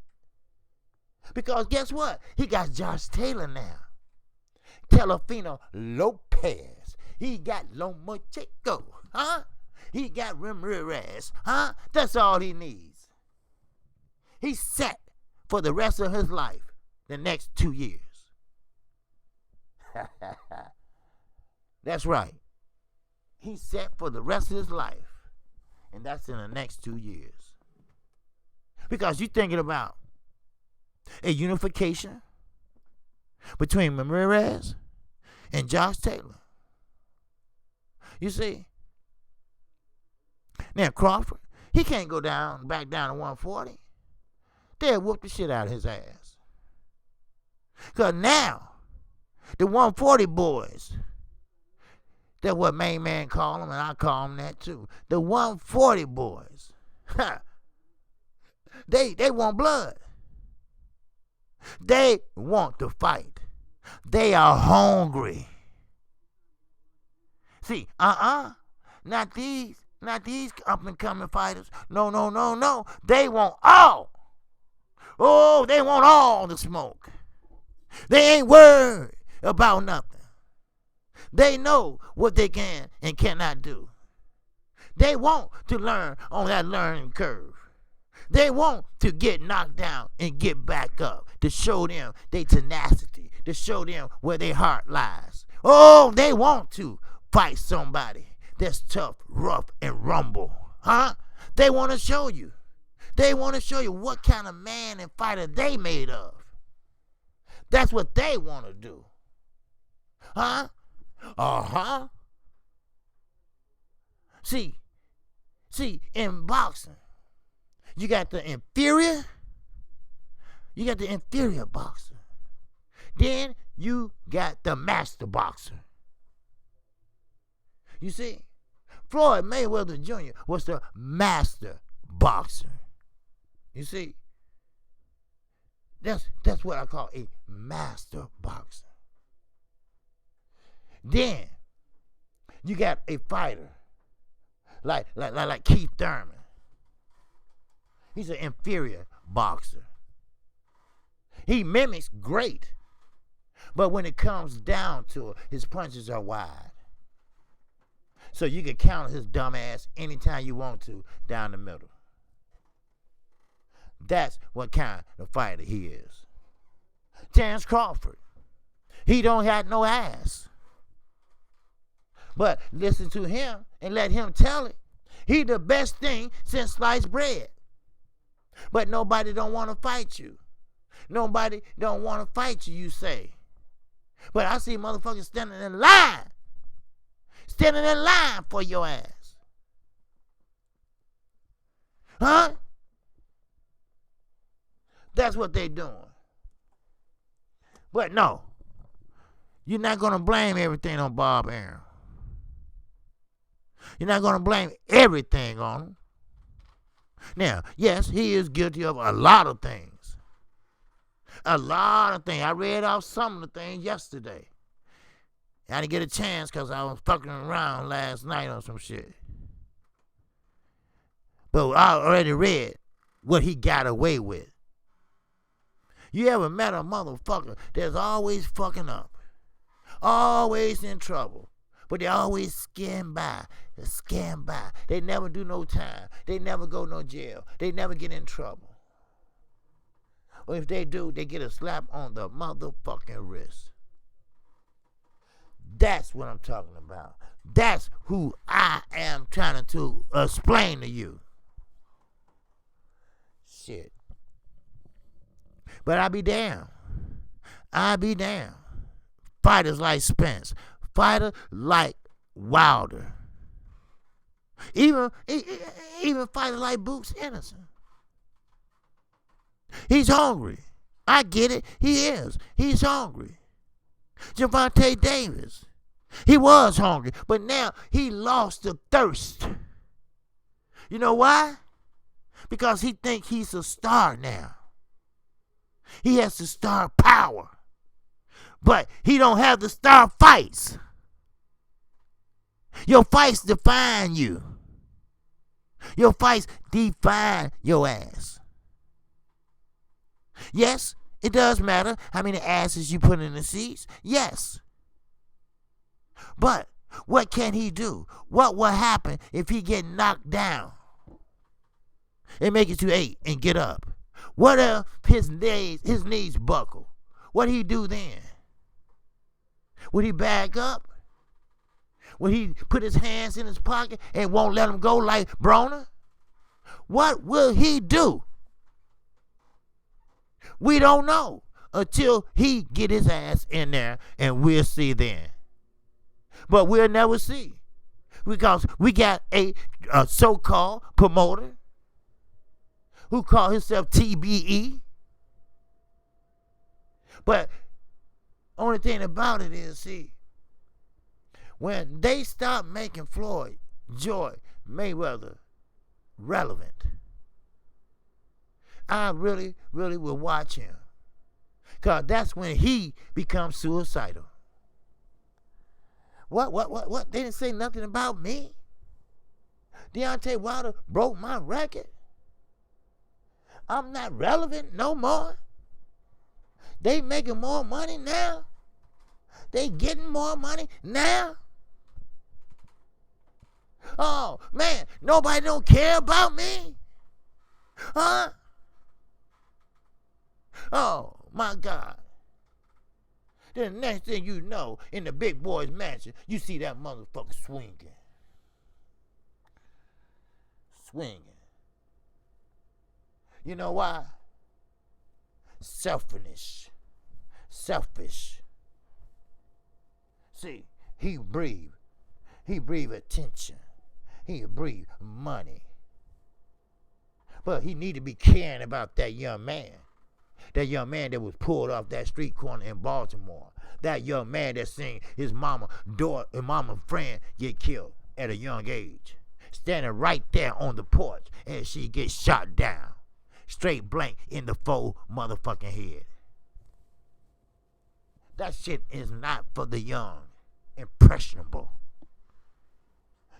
Because guess what? He got Josh Taylor now. Telefino Lopez. He got Lomachenko. Huh? He got Ramirez. Huh? That's all he needs. He's set for the rest of his life, the next 2 years. That's right. He's set for the rest of his life, and that's in the next 2 years. Because you're thinking about a unification between Ramirez and Josh Taylor. You see? Now Crawford, he can't go back down to 140. They'll whoop the shit out of his ass. Because now, the 140 boys, that's what main man call them, and I call them that too. The 140 boys, they want blood. They want to fight. They are hungry. See, not these up and coming fighters. No. They want all. Oh, they want all the smoke. They ain't worried about nothing. They know what they can and cannot do. They want to learn on that learning curve. They want to get knocked down and get back up, to show them their tenacity, to show them where their heart lies. Oh, they want to fight somebody that's tough, rough, and rumble. Huh? They want to show you. They want to show you what kind of man and fighter they made of. That's what they want to do. Huh? Uh-huh. See, in boxing, you got the inferior boxer. Then you got the master boxer. You see, Floyd Mayweather Jr. was the master boxer. You see, that's what I call a master boxer. Then you got a fighter like Keith Thurman. He's an inferior boxer. He mimics great, but when it comes down to it, his punches are wide. So you can counter his dumb ass anytime you want to down the middle. That's what kind of fighter he is. Terrence Crawford, he don't have no ass. But listen to him and let him tell it. He the best thing since sliced bread. But nobody don't want to fight you. Nobody don't want to fight you, you say. But I see motherfuckers standing in line. Standing in line for your ass. Huh? That's what they doing. But no. You're not going to blame everything on Bob Aaron. You're not going to blame everything on him. Now, yes, he is guilty of a lot of things. A lot of things. I read off some of the things yesterday. I didn't get a chance because I was fucking around last night on some shit. But I already read what he got away with. You ever met a motherfucker that's always fucking up? Always in trouble. But they always skim by. They skim by. They never do no time. They never go no jail. They never get in trouble. Or if they do, they get a slap on the motherfucking wrist. That's what I'm talking about. That's who I am trying to explain to you. Shit. But I be damned. I be damned. Fighters like Spence. Fighter like Wilder. Even fighters like Boots Anderson. He's hungry. I get it. He is. He's hungry. Gervonta Davis. He was hungry, but now he lost the thirst. You know why? Because he thinks he's a star now. He has the star power. But he don't have the star fights. Your fights define you. Your fights define your ass. Yes, it does matter how many asses you put in the seats. Yes. But what can he do? What will happen if he get knocked down and make it to 8 and get up? What if his knees buckle? What he do then? Would he back up? Would he put his hands in his pocket and won't let him go like Broner? What will he do? We don't know until he get his ass in there, and we'll see then. But we'll never see, because we got a so-called promoter who call himself TBE. But only thing about it is, see, when they stop making Floyd Joy Mayweather relevant, I really, really will watch him. Because that's when he becomes suicidal. What? They didn't say nothing about me? Deontay Wilder broke my record? I'm not relevant no more? They making more money now? They getting more money now? Oh, man, nobody don't care about me? Huh? Oh, my God. Then the next thing you know, in the big boy's mansion, you see that motherfucker swinging. Swinging. You know why? Selfish. See, he breathe attention. He breathe money. But he need to be caring about that young man. That young man that was pulled off that street corner in Baltimore. That young man that seen his mama friend get killed at a young age. Standing right there on the porch and she gets shot down. Straight blank in the full motherfucking head. That shit is not for the young. Impressionable.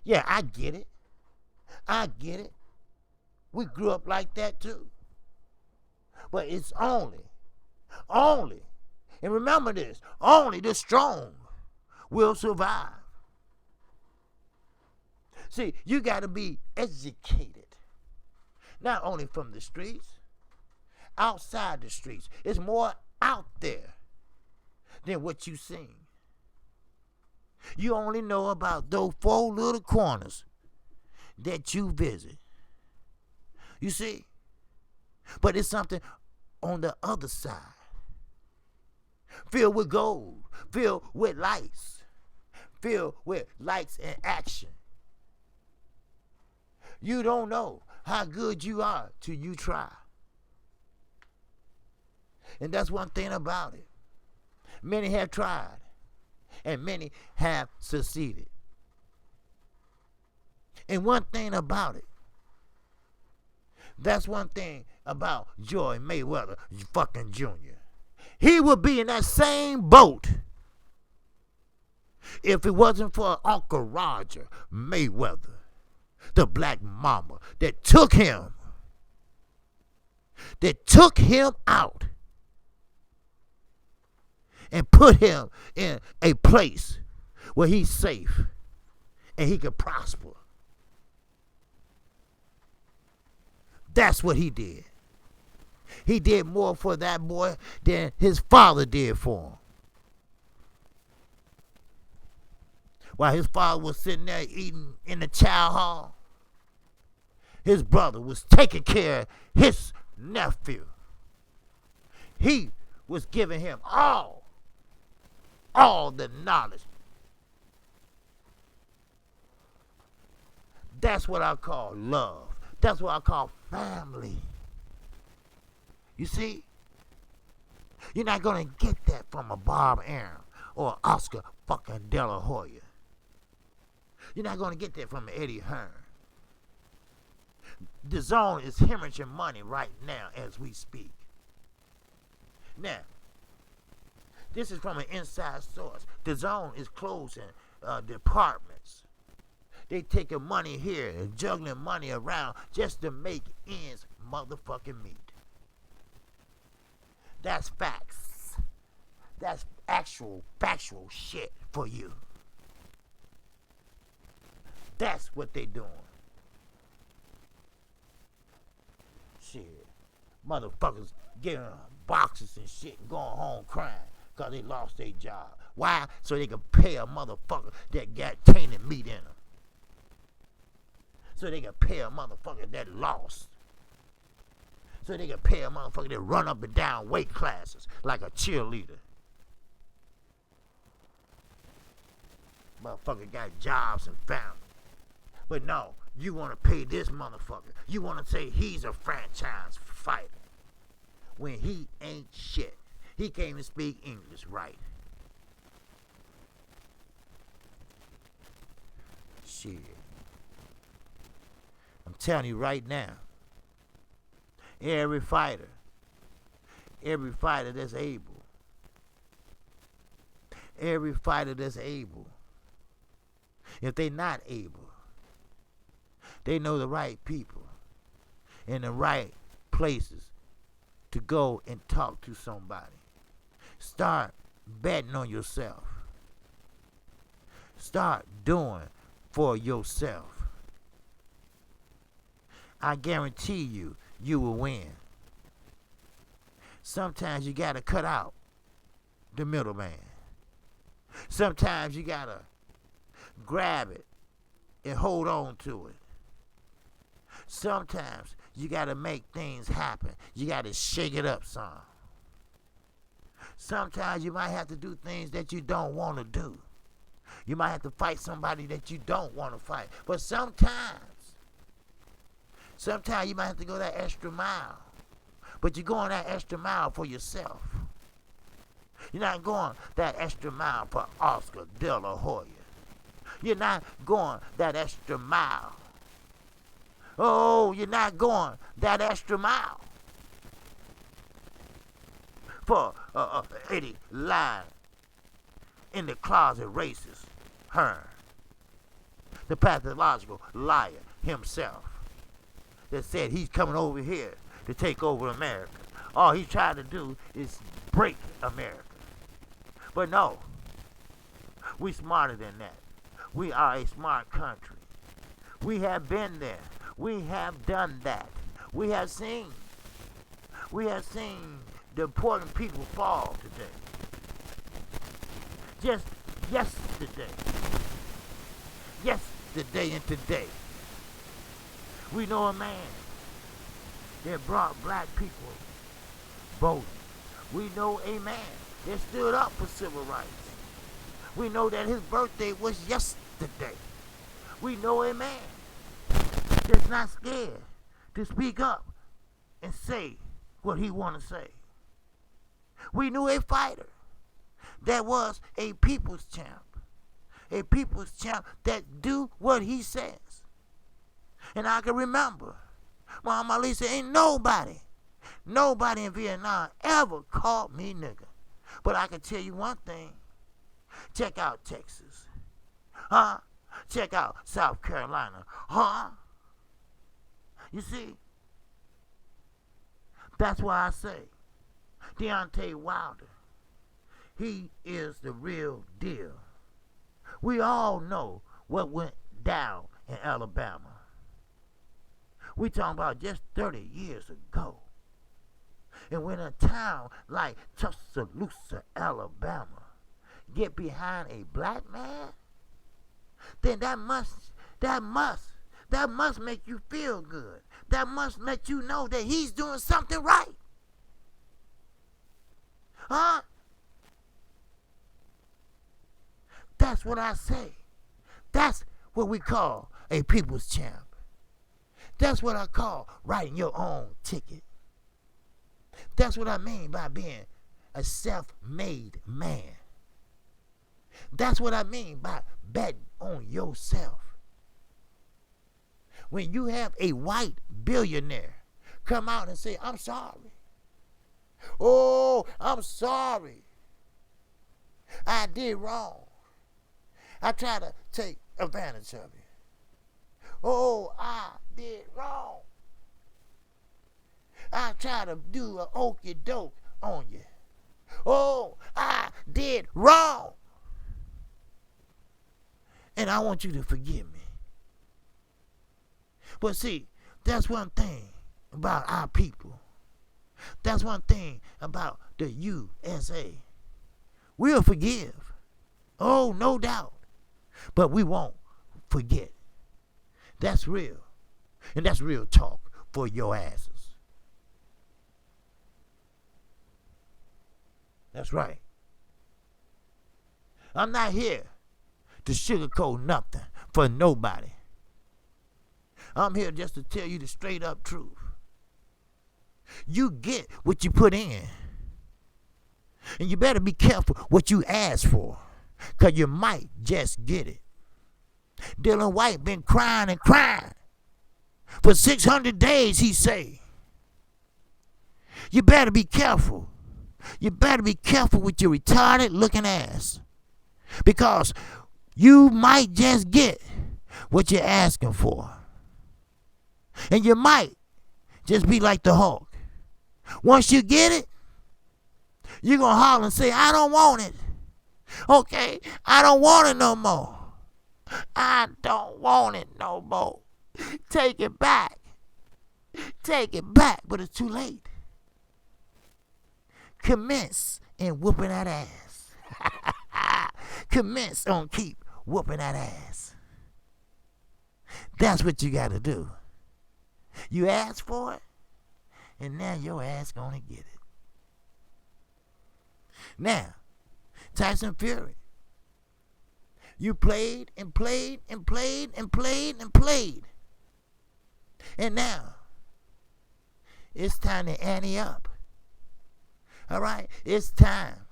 Yeah, I get it. We grew up like that too. But it's only, and remember this, only the strong will survive. See, you got to be educated. Not only from the streets, outside the streets. It's more out there than what you seen. You only know about those 4 little corners that you visit. You see? But it's something on the other side. Filled with gold. Filled with lights. Filled with lights and action. You don't know how good you are till you try. And that's one thing about it. Many have tried. And many have succeeded. And one thing about it. That's one thing about Joy Mayweather fucking Jr. He would be in that same boat if it wasn't for Uncle Roger Mayweather, the Black Mamba, that took him out and put him in a place where he's safe and he could prosper. That's what he did. He did more for that boy than his father did for him. While his father was sitting there eating in the chow hall, his brother was taking care of his nephew. He was giving him all the knowledge. That's what I call love. That's what I call family. You see? You're not going to get that from a Bob Arum or Oscar fucking De La Hoya. You're not going to get that from Eddie Hearn. The Zone is hemorrhaging money right now as we speak. Now, this is from an inside source. The Zone is closing departments. They taking money here and juggling money around just to make ends motherfucking meet. That's facts. That's actual factual shit for you. That's what they doing. Shit. Motherfuckers getting boxes and shit and going home crying because they lost their job. Why? So they can pay a motherfucker that got tainted meat in them. So they can pay a motherfucker that lost. So they can pay a motherfucker that run up and down weight classes like a cheerleader. Motherfucker got jobs and family. But no, you want to pay this motherfucker. You want to say he's a franchise fighter. When he ain't shit. He can't even speak English right. Shit. I'm telling you right now. Every fighter that's able, if they not able, they know the right people in the right places to go and talk to somebody. Start betting on yourself. Start doing for yourself. I guarantee you, you will win. Sometimes you gotta cut out the middleman. Sometimes you gotta grab it and hold on to it. Sometimes you gotta make things happen. You gotta shake it up some. Sometimes you might have to do things that you don't want to do. You might have to fight somebody that you don't want to fight. But sometimes you might have to go that extra mile. But you're going that extra mile for yourself. You're not going that extra mile for Oscar De La Hoya. You're not going that extra mile. Oh, you're not going that extra mile for Eddie lying in the closet racist Hearn, the pathological liar himself that said he's coming over here to take over America. All he's trying to do is break America. But no, we smarter than that. We are a smart country. We have been there. We have done that. We have seen the important people fall today. Just yesterday and today. We know a man that brought black people voting. We know a man that stood up for civil rights. We know that his birthday was yesterday. We know a man that's not scared to speak up and say what he want to say. We knew a fighter that was a people's champ. A people's champ that do what he says. And I can remember Muhammad Ali said, ain't nobody in Vietnam ever called me nigga. But I can tell you one thing. Check out Texas. Huh? Check out South Carolina. Huh? You see? That's why I say Deontay Wilder, he is the real deal. We all know what went down in Alabama. We talking about just 30 years ago. And when a town like Tuscaloosa, Alabama, get behind a black man, then that must make you feel good. That must let you know that he's doing something right. Huh? That's what I say. That's what we call a people's champ. That's what I call writing your own ticket. That's what I mean by being a self-made man. That's what I mean by betting on yourself. When you have a white billionaire come out and say, I'm sorry. Oh, I'm sorry. I did wrong. I tried to take advantage of you. Oh, I did wrong. I tried to do an okey doke on you. Oh, I did wrong. And I want you to forgive me. But see, that's one thing about our people. That's one thing about the USA. We'll forgive. Oh, no doubt. But we won't forget. That's real. And that's real talk for your asses. That's right. I'm not here to sugarcoat nothing for nobody. I'm here just to tell you the straight up truth. You get what you put in. And you better be careful what you ask for, because you might just get it. Dylan White been crying and crying for 600 days, he say. You better be careful. You better be careful with your retarded looking ass, because you might just get what you're asking for. And you might just be like the Hulk. Once you get it, you're going to holler and say, I don't want it. Okay, I don't want it no more. I don't want it no more. Take it back. Take it back, but it's too late. Commence in whooping that ass. Commence on keep whooping that ass. That's what you got to do. You asked for it, and now your ass gonna get it. Now, Tyson Fury, you played and played and played and played and played. And now, it's time to ante up. All right? It's time.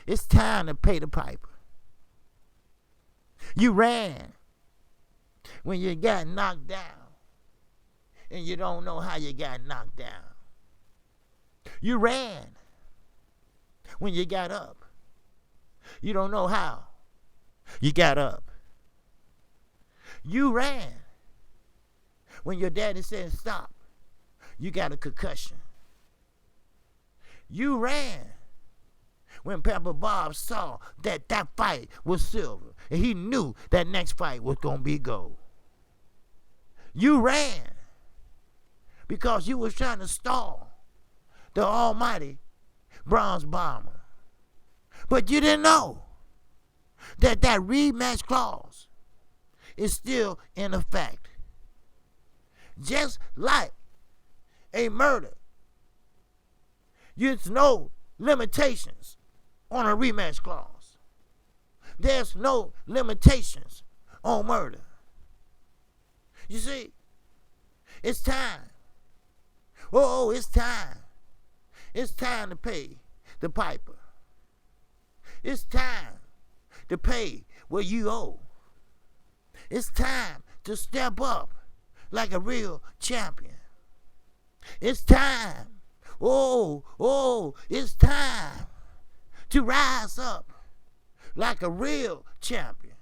It's time to pay the piper. You ran when you got knocked down, and you don't know how you got knocked down. You ran when you got up. You don't know how you got up. You ran when your daddy said stop. You got a concussion. You ran when Pepper Bob saw that that fight was silver, and he knew that next fight was going to be gold. You ran because you was trying to stall the almighty Bronze Bomber. But you didn't know that that rematch clause is still in effect. Just like a murder, there's no limitations on a rematch clause. There's no limitations on murder. You see, it's time. Oh, it's time. It's time to pay the piper. It's time to pay what you owe. It's time to step up like a real champion. It's time. It's time to rise up like a real champion.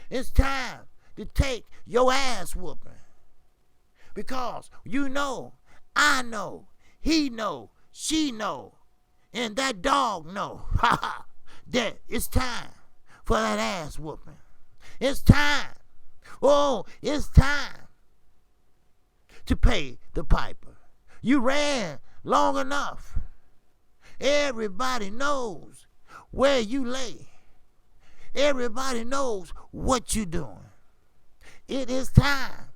It's time to take your ass whooping. Because you know, I know, he know, she know, and that dog know that it's time for that ass whooping. It's time. It's time to pay the piper. You ran long enough. Everybody knows where you lay. Everybody knows what you're doing. It is time.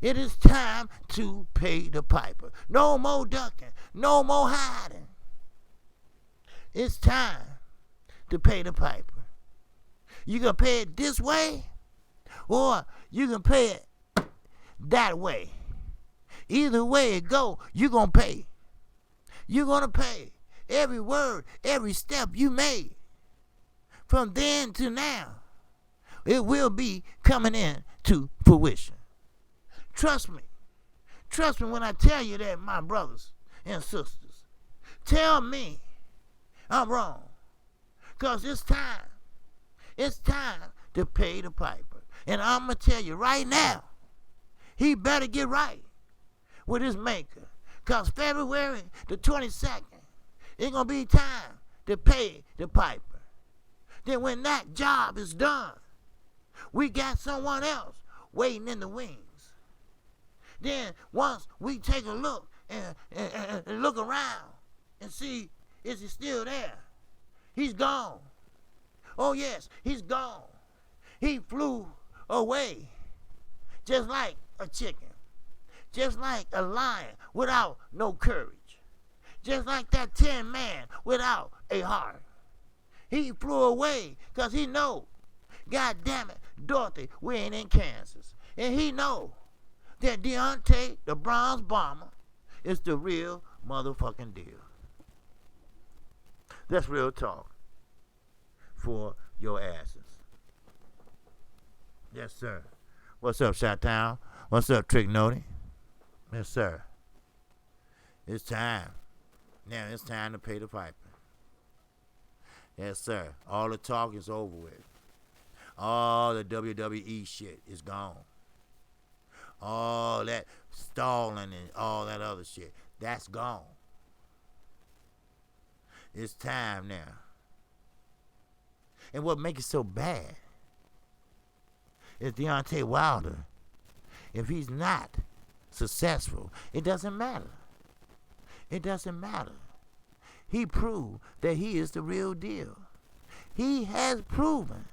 It is time to pay the piper. No more ducking. No more hiding. It's time to pay the piper. You can pay it this way, or you can pay it that way. Either way it go, you're going to pay. You're going to pay every word, every step you made. From then to now, it will be coming in to fruition. Trust me. Trust me when I tell you that, my brothers and sisters. Tell me I'm wrong. Because it's time. It's time to pay the piper. And I'm going to tell you right now, he better get right with his maker. Because February the 22nd, it's going to be time to pay the piper. Then when that job is done, we got someone else waiting in the wings. Then once we take a look and look around and see, is he still there? He's gone. Oh yes, he's gone. He flew away just like a chicken. Just like a lion without no courage. Just like that Tin Man without a heart. He flew away because he know, God damn it, Dorothy, we ain't in Kansas. And he know that Deontay, the bronze bomber, is the real motherfucking deal. That's real talk for your asses. Yes, sir. What's up, Chi-Town? What's up, Trick Noti? Yes, sir. It's time. Now it's time to pay the piper. Yes, sir. All the talk is over with. All the WWE shit is gone. All that stalling and all that other shit, that's gone. It's time now. And what makes it so bad is Deontay Wilder. If he's not successful, it doesn't matter. It doesn't matter. He proved that he is the real deal. He has proven.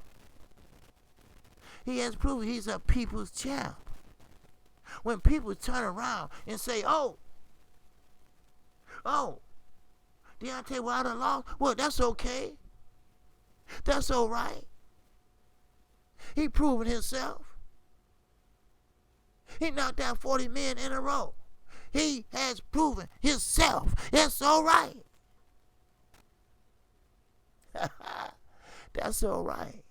He has proven he's a people's champ. When people turn around and say, oh, Deontay Wilder lost, well, that's okay. That's all right. He proven himself. He knocked out 40 men in a row. He has proven himself. That's all right. That's all right.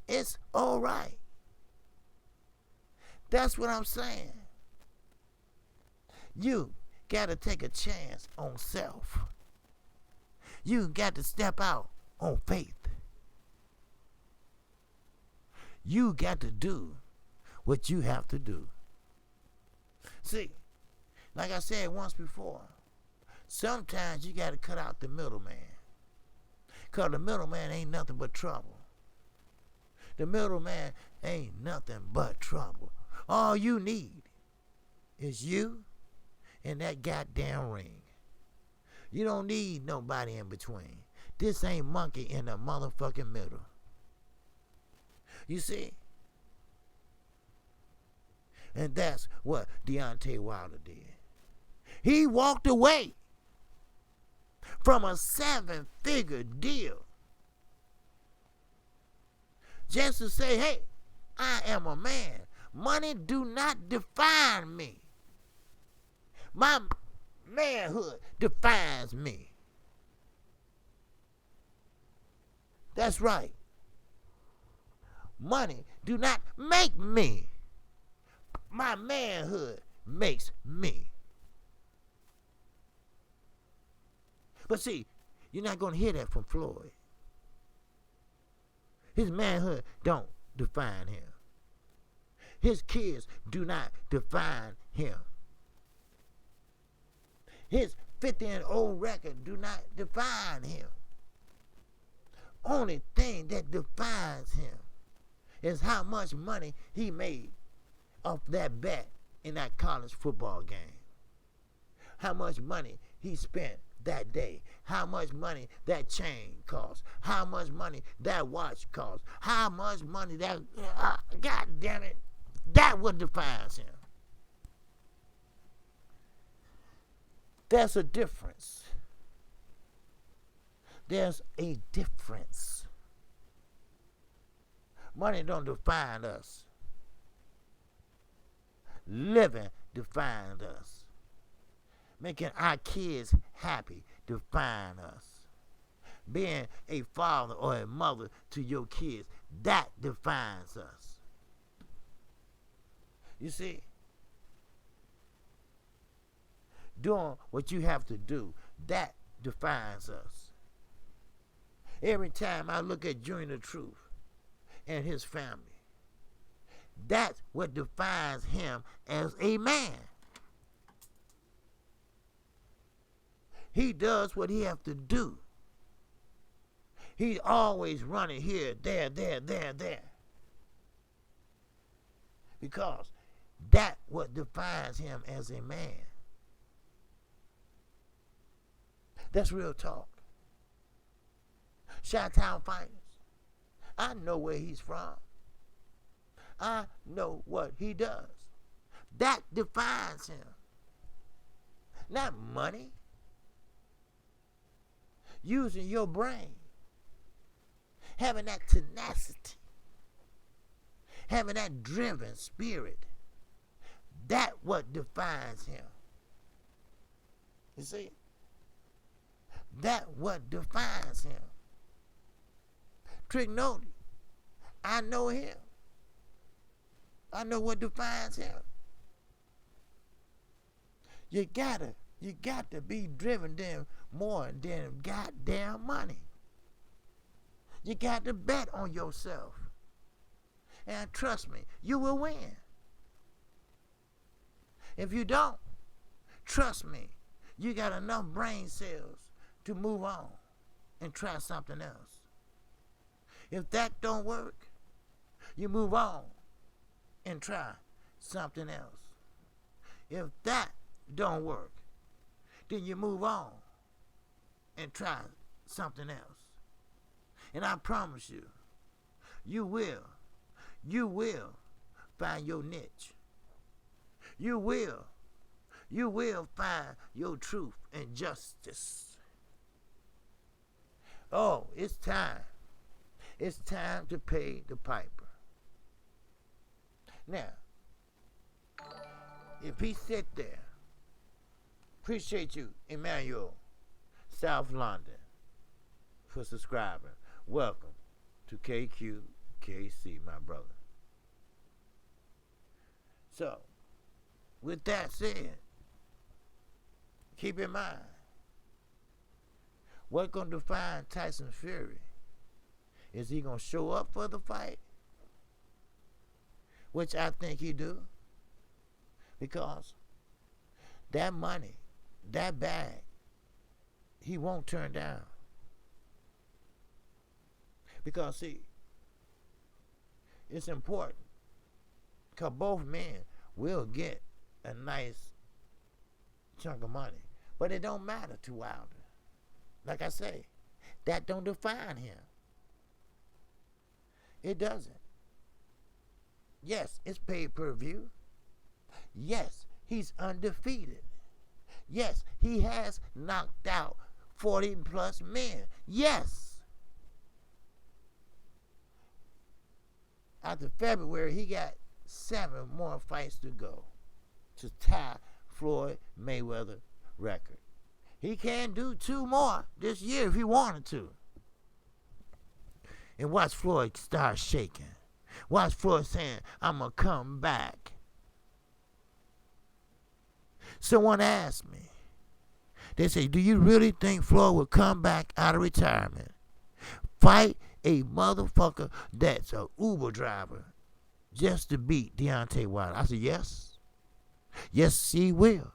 It's all right. That's what I'm saying. You got to take a chance on self. You got to step out on faith. You got to do what you have to do. See, like I said once before, sometimes you got to cut out the middleman. Because the middleman ain't nothing but trouble. The middleman ain't nothing but trouble. All you need is you and that goddamn ring. You don't need nobody in between. This ain't monkey in the motherfucking middle. You see? And that's what Deontay Wilder did. He walked away from a 7-figure deal just to say, hey, I am a man. Money do not define me. My manhood defines me. That's right. Money do not make me. My manhood makes me. But see, you're not going to hear that from Floyd. His manhood don't define him. His kids do not define him. His 50-and-old record do not define him. Only thing that defines him is how much money he made off that bet in that college football game. How much money he spent that day. How much money that chain cost. How much money that watch cost. How much money that... God damn it. That what defines him. There's a difference. There's a difference. Money don't define us. Living defines us. Making our kids happy defines us. Being a father or a mother to your kids, that defines us. You see? Doing what you have to do, that defines us. Every time I look at Junior the Truth and his family, that's what defines him as a man. He does what he has to do. He's always running here, there. Because that's what defines him as a man. That's real talk. Chi-Town Finest. I know where he's from. I know what he does. That defines him. Not money. Using your brain. Having that tenacity. Having that driven spirit. That what defines him. You see? That what defines him. Trignoti, I know him. I know what defines him. You got to be driven than more than goddamn money. You got to bet on yourself. And trust me, you will win. If you don't, trust me, you got enough brain cells to move on and try something else. If that don't work, you move on and try something else. If that don't work, then you move on and try something else. And I promise you, you will find your niche. You will find your truth and justice. Oh, it's time. It's time to pay the piper. Now, if he sit there, appreciate you, Emmanuel, South London, for subscribing. Welcome to KQKC, my brother. So, with that said, keep in mind, what's going to define Tyson Fury? Is he going to show up for the fight? Which I think he do. Because that money, that bag, he won't turn down. Because, see, it's important. Because both men will get a nice chunk of money. But it don't matter to Wilder. Like I say, that don't define him. It doesn't. Yes, it's paid per view. Yes, he's undefeated. Yes, he has knocked out 40 plus men. Yes. After February, he got 7 more fights to go to tie Floyd Mayweather record. He can do 2 more this year if he wanted to. And watch Floyd start shaking. Watch Floyd saying, I'm going to come back. Someone asked me, they say, do you really think Floyd will come back out of retirement? Fight a motherfucker that's a Uber driver just to beat Deontay Wilder? I said, yes. Yes, he will.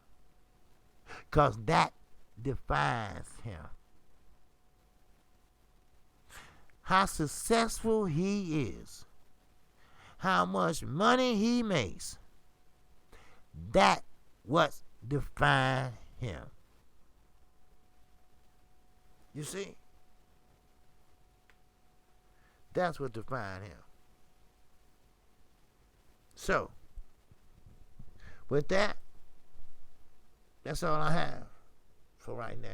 Because that defines him. How successful he is, how much money he makes, that what defines him. You see? That's what defines him. So, with that, that's all I have for right now.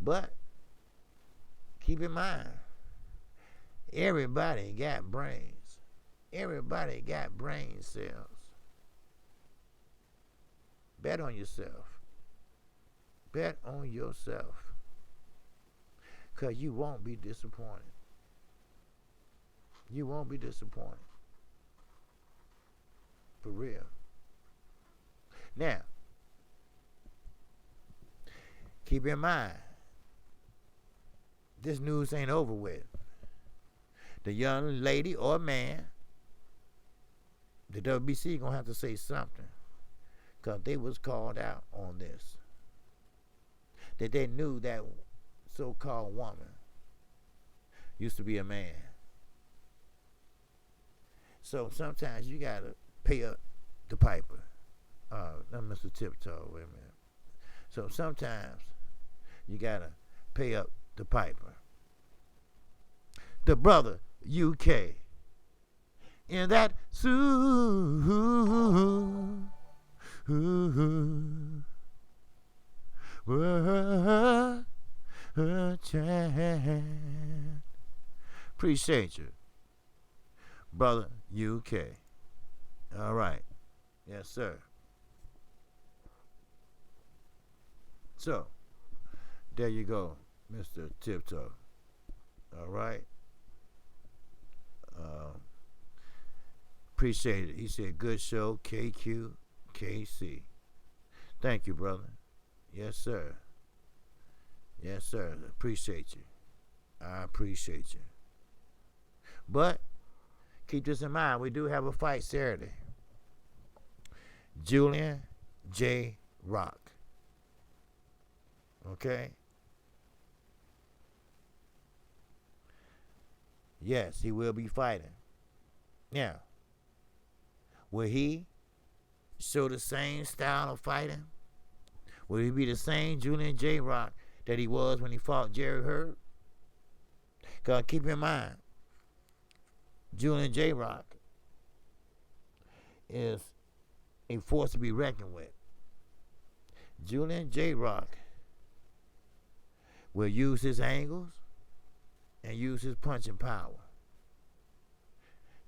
But keep in mind, everybody got brains. Everybody got brain cells. Bet on yourself. Bet on yourself. Because you won't be disappointed. You won't be disappointed. For real. Now, keep in mind, this news ain't over with. The young lady or man, the WBC gonna have to say something, because they was called out on this. That they knew that so-called woman used to be a man. So sometimes you gotta pay up the piper. Not Mr. Tiptoe, wait a minute. So sometimes you gotta pay up the piper. The brother UK in that chant. Appreciate you, brother UK. All right. Yes, sir. So, there you go, Mr. Tiptoe. All right. Appreciate it. He said, good show, KQKC. Thank you, brother. Yes, sir. Yes, sir. Appreciate you. I appreciate you. But keep this in mind. We do have a fight Saturday. Julian J. Rock. Okay? Yes, he will be fighting. Now, will he show the same style of fighting? Will he be the same Julian J. Rock that he was when he fought Jerry Hurd? Because keep in mind, Julian J. Rock is a force to be reckoned with. Julian J. Rock will use his angles and use his punching power.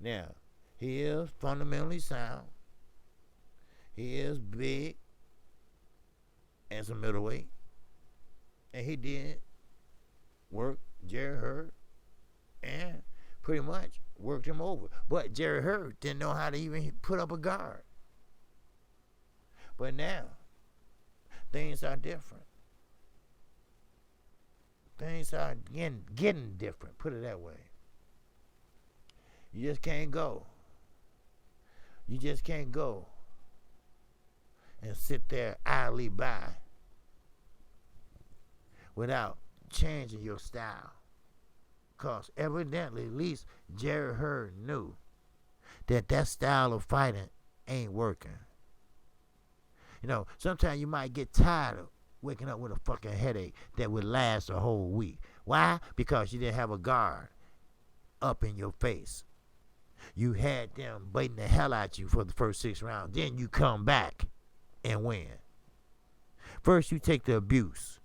Now, he is fundamentally sound. He is big as a middleweight. And he did work Jerry Hurd and pretty much worked him over. But Jerry Hurd didn't know how to even put up a guard. But now, things are different. Things are getting different, put it that way. You just can't go. You just can't go and sit there idly by without changing your style. Because evidently, at least Jerry Hurd knew that that style of fighting ain't working. You know, sometimes you might get tired of waking up with a fucking headache that would last a whole week. Why? Because you didn't have a guard up in your face. You had them beating the hell out you for the first 6 rounds. Then you come back and win. First, you take the abuse.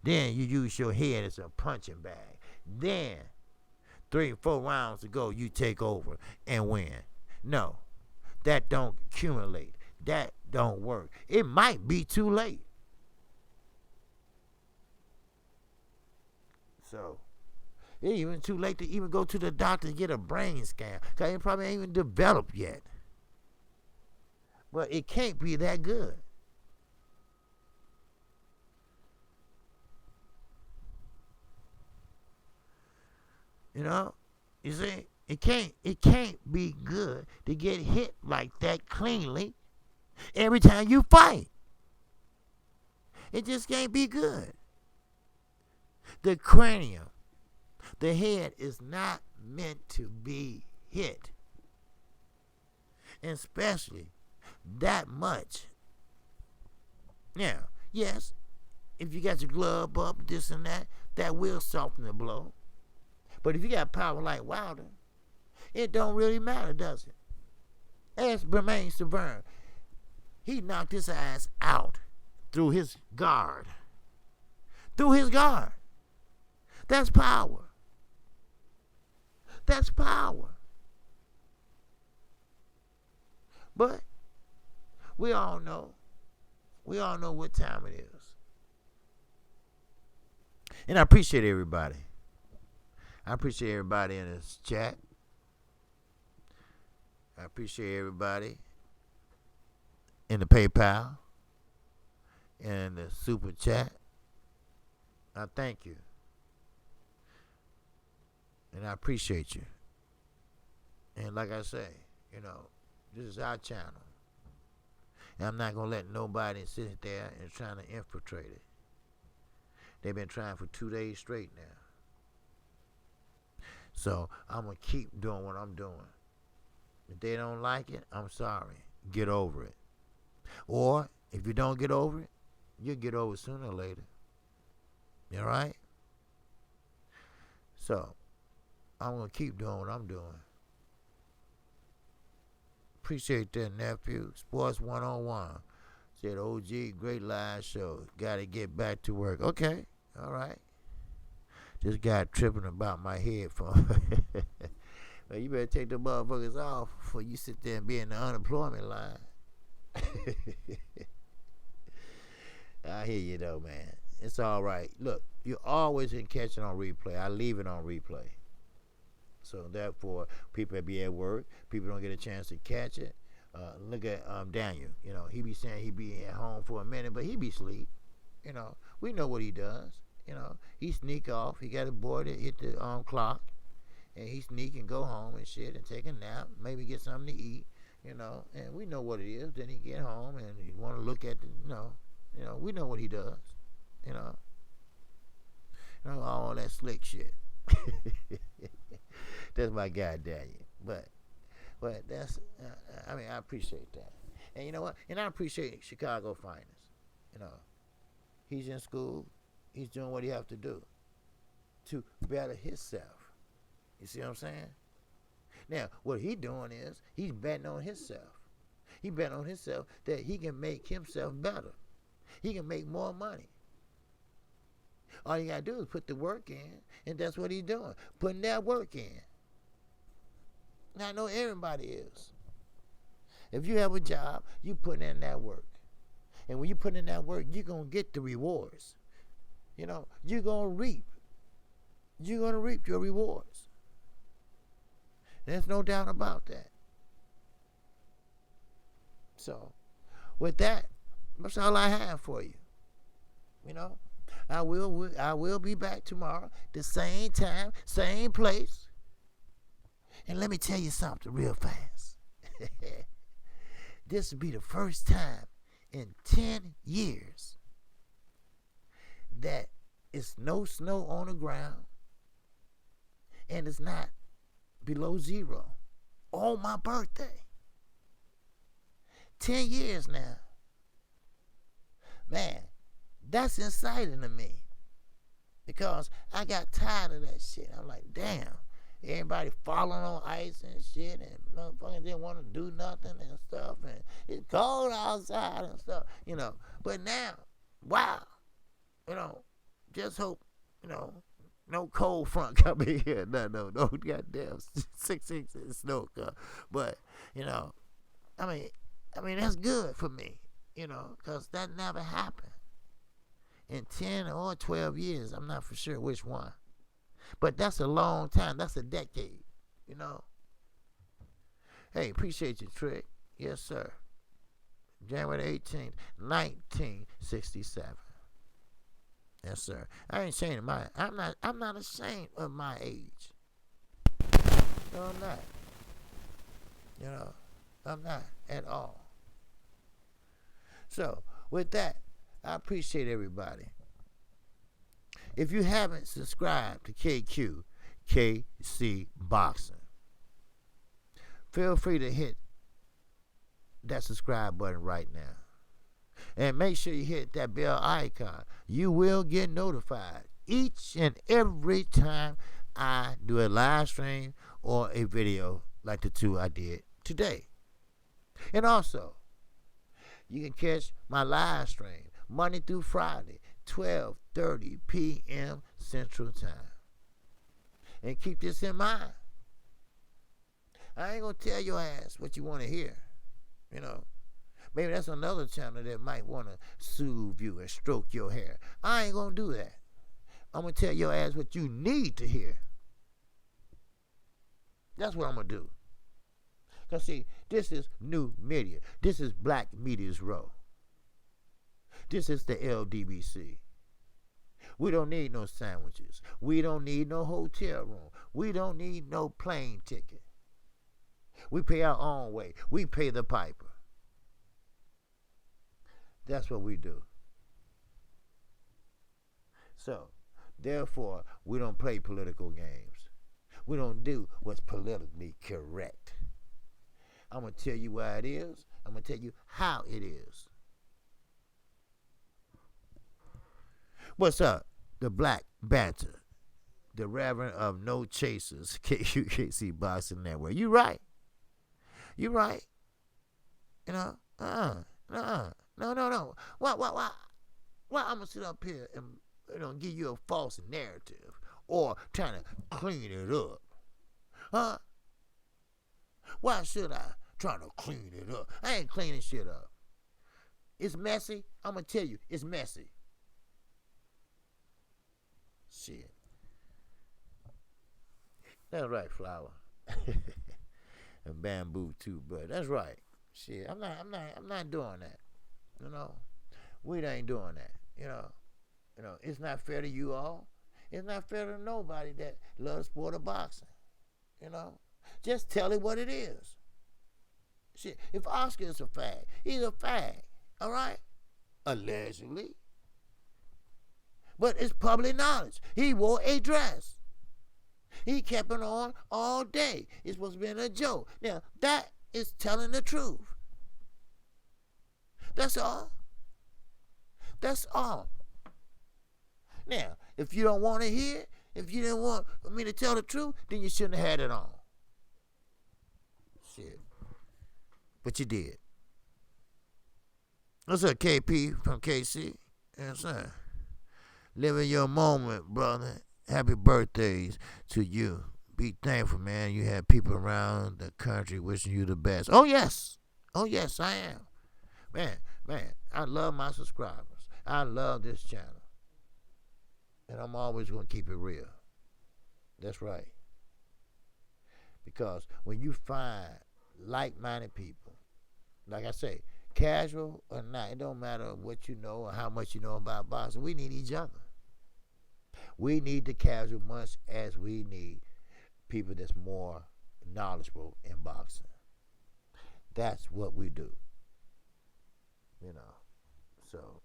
Then you use your head as a punching bag. Then, 3 or 4 rounds to go, you take over and win. No, that don't accumulate. That don't work. It might be too late. So, it's even too late to even go to the doctor to get a brain scan, because it probably ain't even developed yet. But it can't be that good. You know, you see, it can't be good to get hit like that cleanly every time you fight. It just can't be good. The cranium, the head is not meant to be hit. And especially that much. Now, yes, if you got your glove up, this and that, that will soften the blow. But if you got power like Wilder, it don't really matter, does it? As Bermain Severn, he knocked his ass out through his guard. Through his guard. That's power. That's power. But we all know what time it is. And I appreciate everybody. I appreciate everybody in this chat. I appreciate everybody in the PayPal and the super chat. I thank you. And I appreciate you. And like I say, this is our channel. And I'm not going to let nobody sit there and trying to infiltrate it. They've been trying for 2 days straight now. So I'm going to keep doing what I'm doing. If they don't like it, I'm sorry. Get over it. Or if you don't get over it, you'll get over it sooner or later. You all right? So I'm going to keep doing what I'm doing. Appreciate that, nephew. Sports 101. Said, OG, great live show. Got to get back to work. Okay. All right. Just got tripping about my headphones. Well, you better take the motherfuckers off before you sit there and be in the unemployment line. I hear you though, man. It's all right. Look, you always can catch it on replay. I leave it on replay. So therefore, people that be at work, people don't get a chance to catch it. Look at Daniel. He be saying he be at home for a minute, but he be asleep. We know what he does. He sneak off. He got a boy that hit the clock, and he sneak and go home and shit and take a nap, maybe get something to eat, and we know what it is. Then he get home and he want to look at the, we know what he does, all that slick shit. That's my guy, Daniel. But that's, I appreciate that. And you know what? And I appreciate Chicago Finest. He's in school. He's doing what he have to do to better himself. You see what I'm saying? Now, what he doing is he's betting on himself. He betting on himself that he can make himself better. He can make more money. All you got to do is put the work in, and that's what he's doing, putting that work in. Now, I know everybody is. If you have a job, you putting in that work. And when you put in that work, you're going to get the rewards. You're going to reap. You're going to reap your rewards. There's no doubt about that. So, with that, that's all I have for you. I will be back tomorrow, the same time, same place. And let me tell you something real fast. This will be the first time in 10 years that it's no snow on the ground and it's not below zero on my birthday. 10 years now. Man, that's exciting to me because I got tired of that shit. I'm like, damn, Everybody falling on ice and shit, and motherfuckers didn't want to do nothing and stuff, and it's cold outside and stuff, But now, wow, just hope, no cold front coming here. No goddamn 6 inches of snow come. But, I mean that's good for me, because that never happened in 10 or 12 years. I'm not for sure which one. But that's a long time. That's a decade, Hey, appreciate you, Trick. Yes, sir. January 18th, 1967. Yes, sir. I ain't ashamed of I'm not ashamed of my age. No, I'm not. I'm not at all. So, with that, I appreciate everybody. If you haven't subscribed to KC Boxing, feel free to hit that subscribe button right now. And make sure you hit that bell icon. You will get notified each and every time I do a live stream or a video like the two I did today. And also, you can catch my live stream Monday through Friday, 12:30 p.m. Central Time. And keep this in mind. I ain't going to tell your ass what you want to hear. Maybe that's another channel that might want to soothe you and stroke your hair. I ain't going to do that. I'm going to tell your ass what you need to hear. That's what I'm going to do. Because, see, this is new media. This is Black Media's role. This is the LDBC. We don't need no sandwiches. We don't need no hotel room. We don't need no plane ticket. We pay our own way. We pay the piper. That's what we do. So, therefore, we don't play political games. We don't do what's politically correct. I'm going to tell you why it is. I'm going to tell you how it is. What's up? The Black Banter, the Reverend of No Chasers, KC Boxing Network. You right. You right. No. Why I'm going to sit up here and give you a false narrative or trying to clean it up? Huh? Why should I try to clean it up? I ain't cleaning shit up. It's messy. I'm going to tell you, it's messy. Shit. That's right, Flower. And Bamboo too, but that's right. Shit, I'm not doing that. We ain't doing that. It's not fair to you all. It's not fair to nobody that loves sport of boxing. Just tell it what it is. Shit, if Oscar is a fag, he's a fag. All right? Allegedly. But it's public knowledge. He wore a dress. He kept it on all day. It's supposed to be a joke. Now, that is telling the truth. That's all. That's all. Now, if you don't want to hear, if you didn't want me to tell the truth, then you shouldn't have had it on. Shit. But you did. What's up, KP from KC? Yes, sir. Living your moment, brother. Happy birthdays to you. Be thankful, man. You have people around the country wishing you the best. Oh, yes. Oh, yes, I am. Man, I love my subscribers. I love this channel. And I'm always going to keep it real. That's right. Because when you find like-minded people, like I say, casual or not, it don't matter what you know or how much you know about boxing. We need each other. We need the casual much as we need people that's more knowledgeable in boxing. That's what we do. So,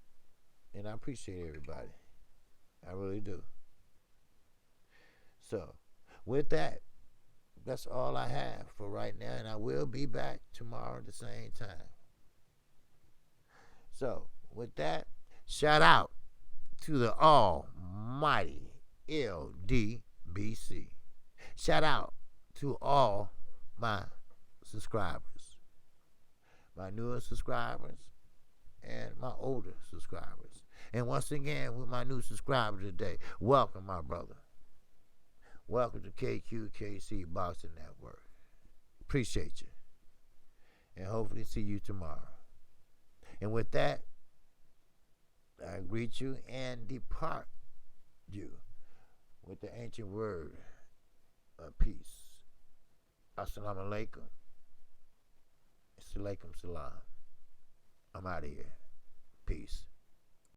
and I appreciate everybody. I really do. So, with that, that's all I have for right now, and I will be back tomorrow at the same time. So, with that, shout out to the almighty LDBC. Shout out to all my subscribers, my newer subscribers, and my older subscribers. And once again, with my new subscriber today, welcome, my brother. Welcome to KQKC Boxing Network. Appreciate you. And hopefully see you tomorrow. And with that, I greet you and depart you with the ancient word of peace. Assalamu alaikum. Alaikum salam. I'm out of here. Peace.